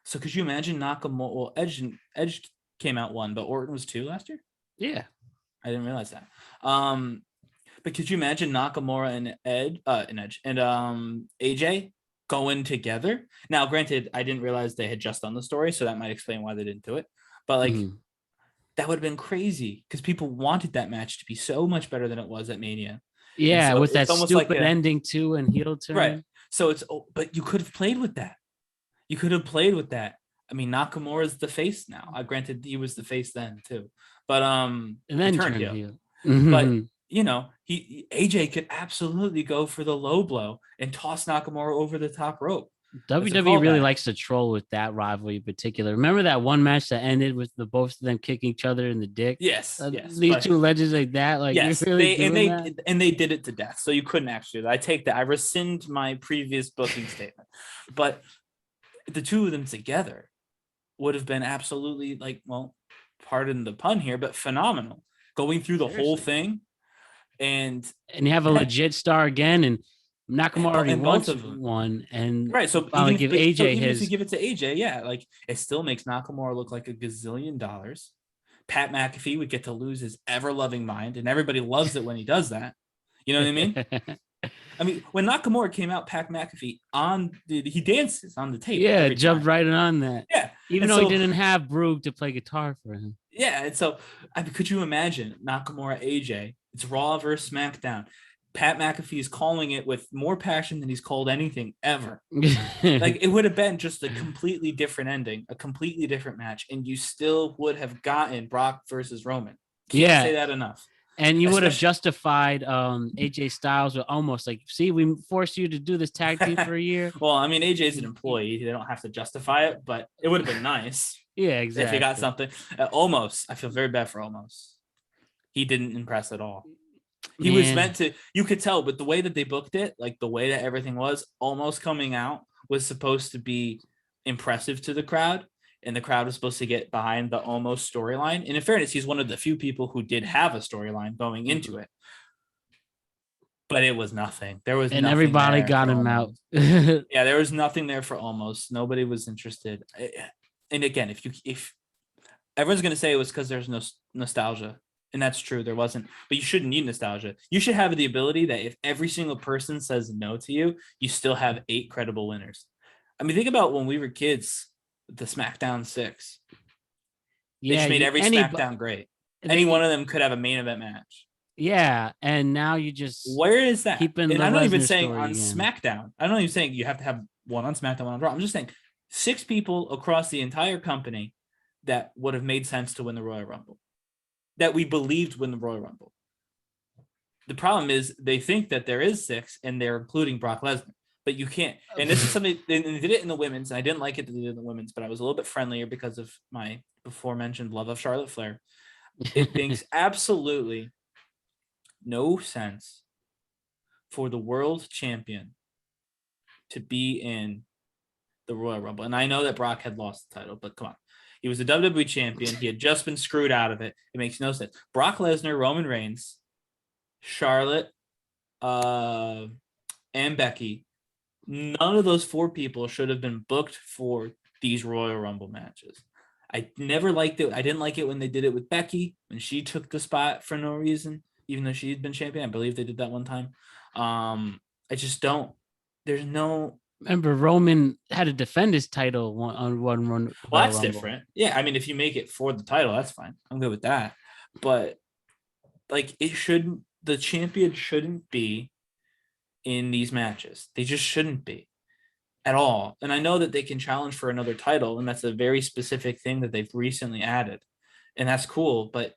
So could you imagine Nakamura? Well, Edge came out 1, but Orton was 2 last year. Yeah, I didn't realize that. But could you imagine Nakamura and Edge and AJ going together? Now, granted, I didn't realize they had just done the story, so that might explain why they didn't do it. But like, that would have been crazy because people wanted that match to be so much better than it was at Mania. Yeah, so with that stupid ending too and heel turn. Right. So but you could have played with that. I mean, Nakamura is the face now. Granted, he was the face then too, but and then turned heel. But AJ could absolutely go for the low blow and toss Nakamura over the top rope. WWE really likes to troll with that rivalry in particular. Remember that one match that ended with the both of them kicking each other in the dick? Yes, yes. These two legends like that, like yes, really they did it to death. So you couldn't actually do that. I take that. I rescind my previous booking statement. But the two of them together would have been absolutely pardon the pun here, but phenomenal. Going through the whole thing, and you have a legit star again, and Nakamura already wants one, and right. So even give AJ his. If you give it to AJ, yeah, like it still makes Nakamura look like $1 gazillion. Pat McAfee would get to lose his ever-loving mind, and everybody loves it when he does that. You know what I mean? I mean, when Nakamura came out, Pat McAfee he dances on the tape. Yeah, jumped right on that. Yeah, even though he didn't have Broog to play guitar for him. Yeah, and so could you imagine Nakamura AJ? It's Raw versus SmackDown. Pat McAfee is calling it with more passion than he's called anything ever. Like it would have been just a completely different ending, a completely different match, and you still would have gotten Brock versus Roman. Can't say that enough. And you would have justified AJ Styles with almost like, see, we forced you to do this tag team for a year. Well, I mean, AJ's an employee. They don't have to justify it, but it would have been nice. Yeah, exactly. If he got something. Almost. I feel very bad for Almost. He didn't impress at all. He was meant to, you could tell, but the way that they booked it, like the way that everything was, Almost coming out was supposed to be impressive to the crowd. And the crowd was supposed to get behind the Almost storyline. And in fairness, he's one of the few people who did have a storyline going into it. But it was nothing. There was and everybody got him out. Yeah, there was nothing there for Almost. Nobody was interested. And again, if everyone's gonna say it was because there's no nostalgia, and that's true, there wasn't. But you shouldn't need nostalgia. You should have the ability that if every single person says no to you, you still have 8 credible winners. I mean, think about when we were kids. The SmackDown 6. They just made every SmackDown great. Any one of them could have a main event match. Yeah, and now you just where is that? And I'm not even saying on SmackDown. I'm not even saying you have to have one on SmackDown, one on Raw. I'm just saying 6 people across the entire company that would have made sense to win the Royal Rumble. That we believed win the Royal Rumble. The problem is they think that there is 6, and they're including Brock Lesnar. But you can't. And this is something they did it in the women's. And I didn't like it that they did it in the women's, but I was a little bit friendlier because of my before mentioned love of Charlotte Flair. It makes absolutely no sense for the world champion to be in the Royal Rumble. And I know that Brock had lost the title, but come on. He was a WWE champion. He had just been screwed out of it. It makes no sense. Brock Lesnar, Roman Reigns, Charlotte, and Becky. None of those 4 people should have been booked for these Royal Rumble matches. I never liked it. I didn't like it when they did it with Becky, when she took the spot for no reason, even though she had been champion. I believe they did that one time. I just don't. There's no. Remember, Roman had to defend his title on one run. Well, that's different. Yeah, I mean, if you make it for the title, that's fine. I'm good with that. But like, the champion shouldn't be in these matches. They just shouldn't be at all. And I know that they can challenge for another title, and that's a very specific thing that they've recently added, and that's cool, but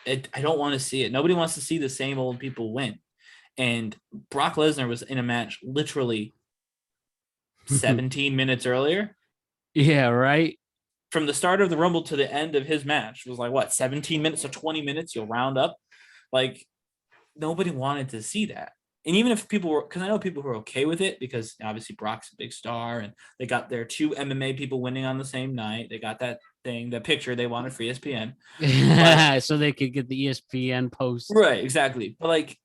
I don't want to see it. Nobody wants to see the same old people win. And Brock Lesnar was in a match literally 17 minutes earlier. Yeah, right. From the start of the Rumble to the end of his match was like, what, 17 minutes or 20 minutes? You'll round up. Like, nobody wanted to see that. And even if people were, because I know people who are okay with it, because obviously Brock's a big star and they got their 2 MMA people winning on the same night. They got that thing, the picture they wanted for ESPN. But, so they could get the ESPN post. Right, exactly. But like,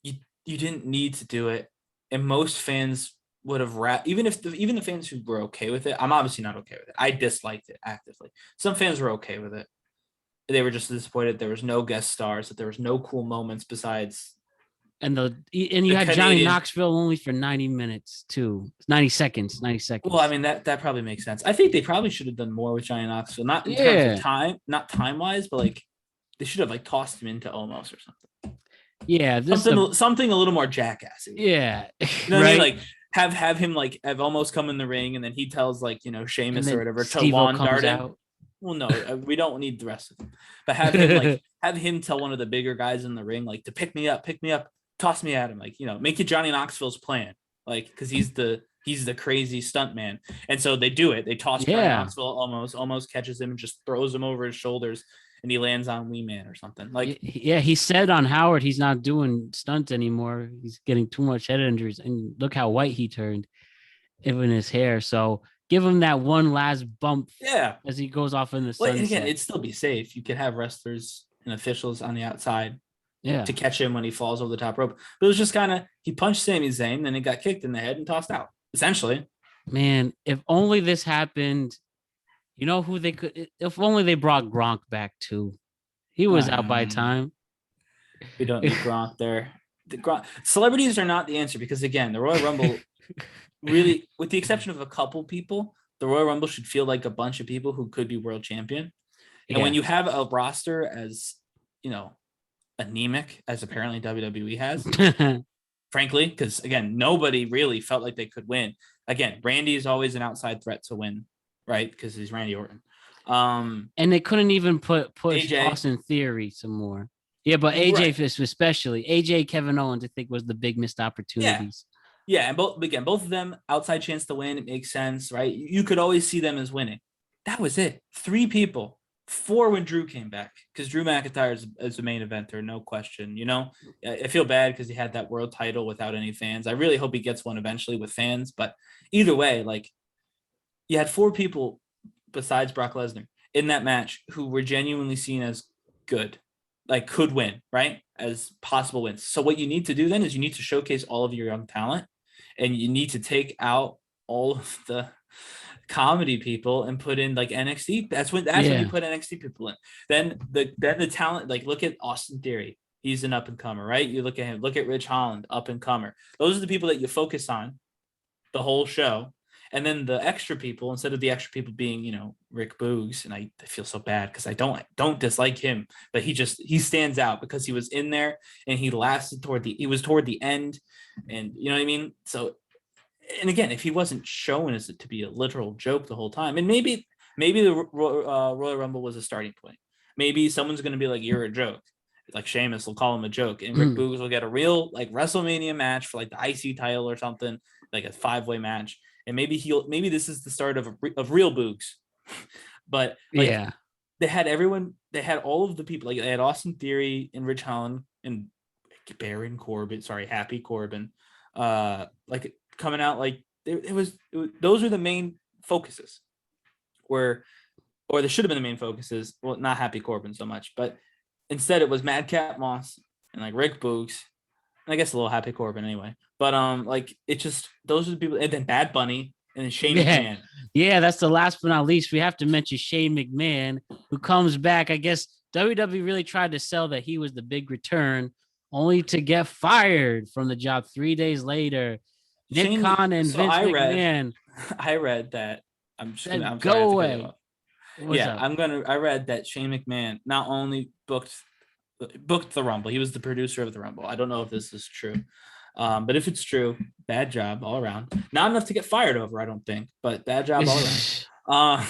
you didn't need to do it. And most fans would have even the fans who were okay with it. I'm obviously not okay with it. I disliked it actively. Some fans were okay with it. They were just disappointed there was no guest stars, that there was no cool moments besides. And you had Johnny Knoxville only for 90 minutes too. 90 seconds. Well, I mean, that probably makes sense. I think they probably should have done more with Johnny Knoxville, not in terms of time, not time wise, but like they should have like tossed him into Omos or something. Yeah, something a little more jackassy. Yeah, you know what I mean? Like have him like have Omos come in the ring, and then he tells like Sheamus or whatever to lawn dart him. Well, no, we don't need the rest of them, but have him tell one of the bigger guys in the ring like to pick me up, toss me at him, like make it Johnny Knoxville's plan, like because he's the crazy stunt man, and so they do it. They toss Johnny Knoxville almost catches him and just throws him over his shoulders, and he lands on Wee Man or something. Like he said on Howard he's not doing stunts anymore. He's getting too much head injuries, and look how white he turned, even his hair. So give him that one last bump, as he goes off in the sunset. And again, it'd still be safe. You could have wrestlers and officials on the outside. To catch him when he falls over the top rope. But it was just kind of, he punched Sami Zayn, then he got kicked in the head and tossed out, essentially. Man, if only this happened, who they could, if only they brought Gronk back too. He was out by time. We don't need Gronk there. Celebrities are not the answer, because again, the Royal Rumble really, with the exception of a couple people, the Royal Rumble should feel like a bunch of people who could be world champion. And when you have a roster as, anemic as apparently WWE has, frankly, because again, nobody really felt like they could win. Again, Randy is always an outside threat to win, right? Because he's Randy Orton. And they couldn't even push AJ. Austin Theory some more. Yeah, but AJ Right. especially AJ Kevin Owens, I think was the big missed Yeah. opportunities. Yeah, and both of them outside chance to win. It makes sense, right? You could always see them as winning. That was it. 3 people, 4 when Drew came back because Drew McIntyre is the main eventer, no question. You know, I feel bad because he had that world title without any fans. I really hope he gets one eventually with fans. But either way, like you had 4 people besides Brock Lesnar in that match who were genuinely seen as good, like could win, right? As possible wins. So what you need to do then is you need to showcase all of your young talent and you need to take out all of the comedy people and put in like NXT. That's when you put NXT people in. Then the talent, like look at Austin Theory. He's an up and comer, right? You look at him, look at Rich Holland, up and comer. Those are the people that you focus on the whole show. And then the extra people, instead of the extra people being, you know, Rick Boogs, and I feel so bad because I don't dislike him, but he stands out because he was in there and he lasted toward the end, and you know what I mean. So, and again, if he wasn't shown as to be a literal joke the whole time, and maybe the Royal Rumble was a starting point. Maybe someone's going to be like, "You're a joke." Like Sheamus will call him a joke, and Rick Boogs will get a real like WrestleMania match for like the IC title or something, like a 5-way match. And maybe this is the start of real Boogs, but like they had all of the people, like they had Austin Theory and Rich Holland and Happy Corbin, like coming out like those are the main focuses, or they should have been the main focuses. Well, not Happy Corbin so much, but instead it was Madcap Moss and like Rick Boogs. I guess a little Happy Corbin anyway. But like it just those are the people, and then Bad Bunny and then Shane McMahon. Yeah, that's the last but not least. We have to mention Shane McMahon, who comes back. I guess WWE really tried to sell that he was the big return, only to get fired from the job 3 days later. Nick Khan and Vince McMahon. I read that. I'm go away. I read that Shane McMahon not only booked the Rumble. He was the producer of the Rumble. I don't know if this is true. But if it's true, bad job all around. Not enough to get fired over, I don't think, but bad job all around.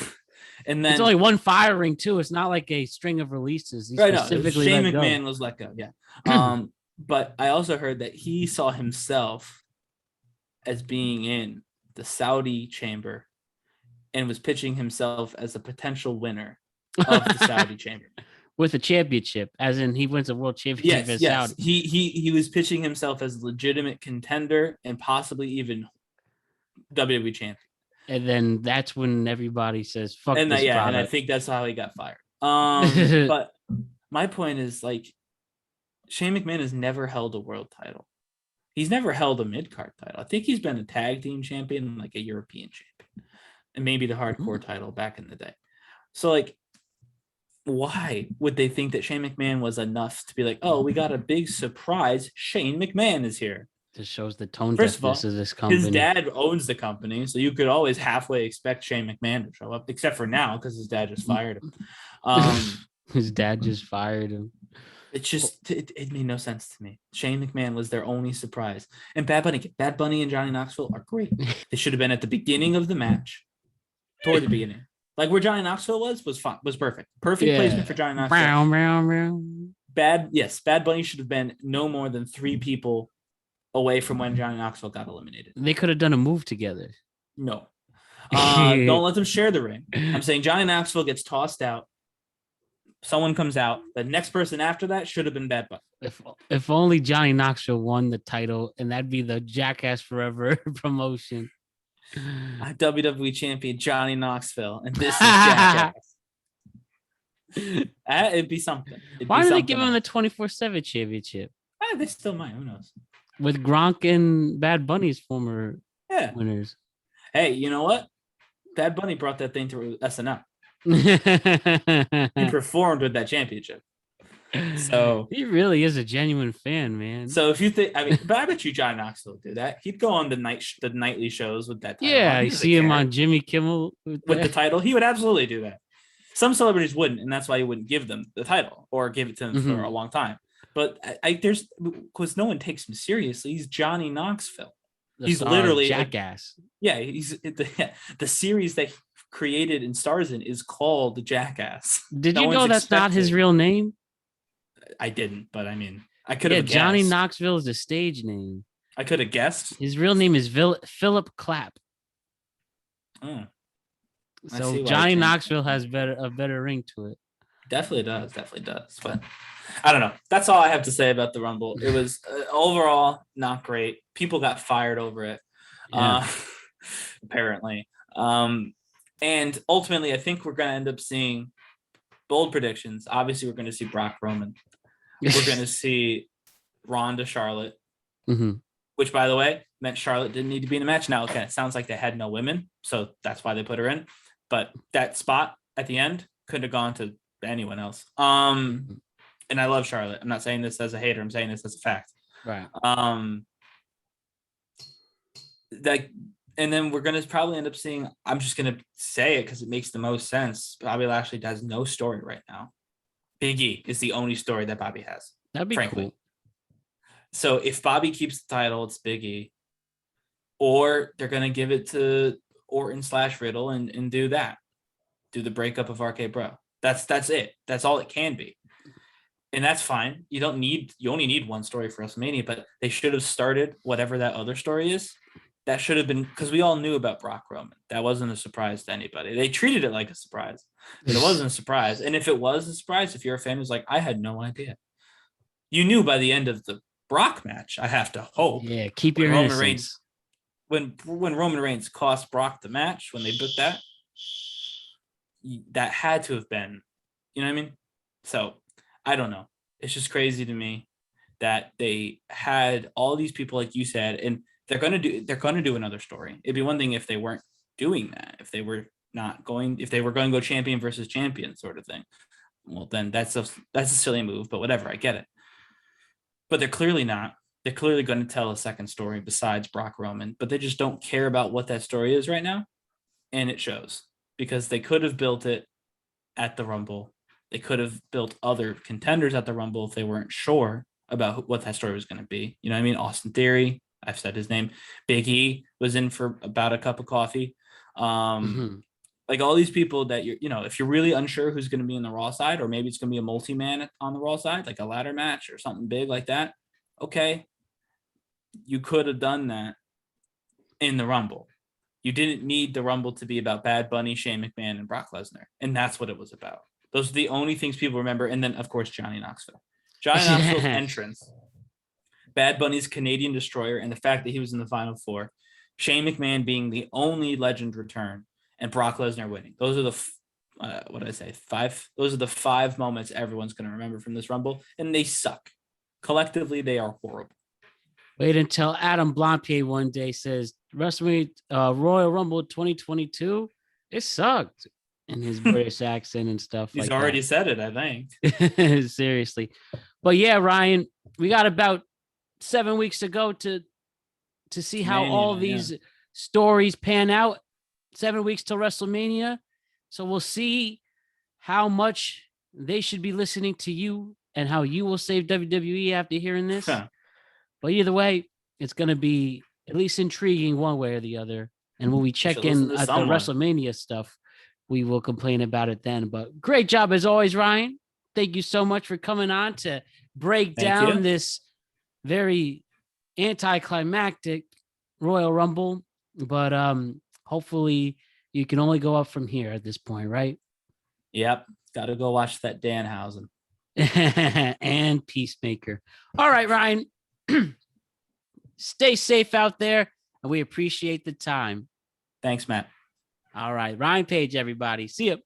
And then it's only one firing too. It's not like a string of releases. Shane McMahon was let go. Yeah. But I also heard that he saw himself as being in the Saudi chamber and was pitching himself as a potential winner of the Saudi chamber. With a championship, as in he wins a world championship. Yes. He was pitching himself as a legitimate contender and possibly even WWE champion. And then that's when everybody says, "Fuck and this product." And I think that's how he got fired. But my point is, like, Shane McMahon has never held a world title. He's never held a mid-card title. I think he's been a tag team champion, like a European champion, and maybe the hardcore title back in the day. So, like, why would they think that Shane McMahon was enough to be like, oh, we got a big surprise, Shane McMahon is here? Just shows the tone deafness of this company. His dad owns the company, so you could always halfway expect Shane McMahon to show up, except for now because his dad just fired him. His dad just fired him. It's just it made no sense to me. Shane McMahon was their only surprise, and Bad Bunny and Johnny Knoxville are great. They should have been at the beginning of the match, toward the beginning. Like where Johnny Knoxville was fine, was perfect. Perfect placement for Johnny Knoxville. Bad Bunny should have been no more than 3 people away from when Johnny Knoxville got eliminated. They could have done a move together. No. Don't let them share the ring. I'm saying Johnny Knoxville gets tossed out. Someone comes out. The next person after that should have been Bad Bunny. If only Johnny Knoxville won the title, and that'd be the Jackass Forever promotion. WWE champion Johnny Knoxville, and this is Jackass. It'd be something. Why do they give him the 24/7 championship? They still might. Who knows? With Gronk and Bad Bunny's former winners. Hey, you know what? Bad Bunny brought that thing to SNL. He performed with that championship. So he really is a genuine fan, man. So if you think, but I bet you Johnny Knoxville would do that. He'd go on the nightly shows with that title. Yeah, you see him on Jimmy Kimmel with the title. He would absolutely do that. Some celebrities wouldn't, and that's why he wouldn't give them the title or give it to them for a long time. But there's because no one takes him seriously. He's Johnny Knoxville. He's literally Jackass. He's the series that he created and stars in is called Jackass. Did you know that's not his real name? I didn't, but I mean, I could have guessed. Johnny Knoxville is the stage name. I could have guessed. His real name is Philip Clapp. Oh. So Johnny Knoxville has a better ring to it. Definitely does. But I don't know. That's all I have to say about the Rumble. It was overall not great. People got fired over it, apparently. And ultimately, I think we're going to end up seeing bold predictions. Obviously, we're going to see Brock Roman. We're going to see Ronda Charlotte, which, by the way, meant Charlotte didn't need to be in a match. Now, okay, it sounds like they had no women, so that's why they put her in. But that spot at the end could have gone to anyone else. And I love Charlotte. I'm not saying this as a hater. I'm saying this as a fact. Right. And then we're going to probably end up seeing, I'm just going to say it because it makes the most sense. Bobby Lashley has no story right now. Big E is the only story that Bobby has. That'd be cool. So if Bobby keeps the title, it's Big E. Or they're going to give it to Orton/Riddle and do that. Do the breakup of RK Bro. That's it. That's all it can be. And that's fine. You only need one story for WrestleMania, but they should have started whatever that other story is. That should have been, because we all knew about Brock Roman. That wasn't a surprise to anybody. They treated it like a surprise, but it wasn't a surprise. And if it was a surprise, if you're a fan who's like, I had no idea. You knew by the end of the Brock match, I have to hope. Yeah, keep your innocence. When Roman Reigns cost Brock the match, when they booked that, that had to have been, you know what I mean? So I don't know. It's just crazy to me that they had all these people, like you said, and they're going to do another story. It'd be one thing if they weren't doing that, if they were going to go champion versus champion sort of thing. Well, then that's a silly move, but whatever, I get it. But they're clearly not. They're clearly going to tell a second story besides Brock Roman, but they just don't care about what that story is right now. And it shows, because they could have built it at the Rumble. They could have built other contenders at the Rumble if they weren't sure about what that story was going to be. You know what I mean? Austin Theory, I've said his name. Big E was in for about a cup of coffee. Like all these people that if you're really unsure who's going to be in the Raw side, or maybe it's going to be a multi-man on the Raw side, like a ladder match or something big like that. Okay. You could have done that in the Rumble. You didn't need the Rumble to be about Bad Bunny, Shane McMahon, and Brock Lesnar. And that's what it was about. Those are the only things people remember. And then, of course, Johnny Knoxville. Johnny Knoxville's entrance, Bad Bunny's Canadian Destroyer, and the fact that he was in the Final Four, Shane McMahon being the only legend return, and Brock Lesnar winning. Those are the five. Those are the 5 moments everyone's going to remember from this Rumble, and they suck. Collectively, they are horrible. Wait until Adam Blampied one day says WrestleMania Royal Rumble 2022. It sucked in his British accent and stuff. He's already said it, I think. Seriously, but yeah, Ryan, we got about 7 weeks to go to see how all these stories pan out. 7 weeks till WrestleMania, so we'll see how much they should be listening to you and how you will save WWE after hearing this. But either way, it's going to be at least intriguing one way or the other. And when we check in at the WrestleMania stuff, we will complain about it then. But great job as always, Ryan. Thank you so much for coming on to break down this very anticlimactic Royal Rumble. But hopefully you can only go up from here at this point, right? Yep. Got to go watch that Danhausen. And Peacemaker. All right, Ryan. Stay safe out there, and we appreciate the time. Thanks, Matt. All right. Ryan Page, everybody. See you.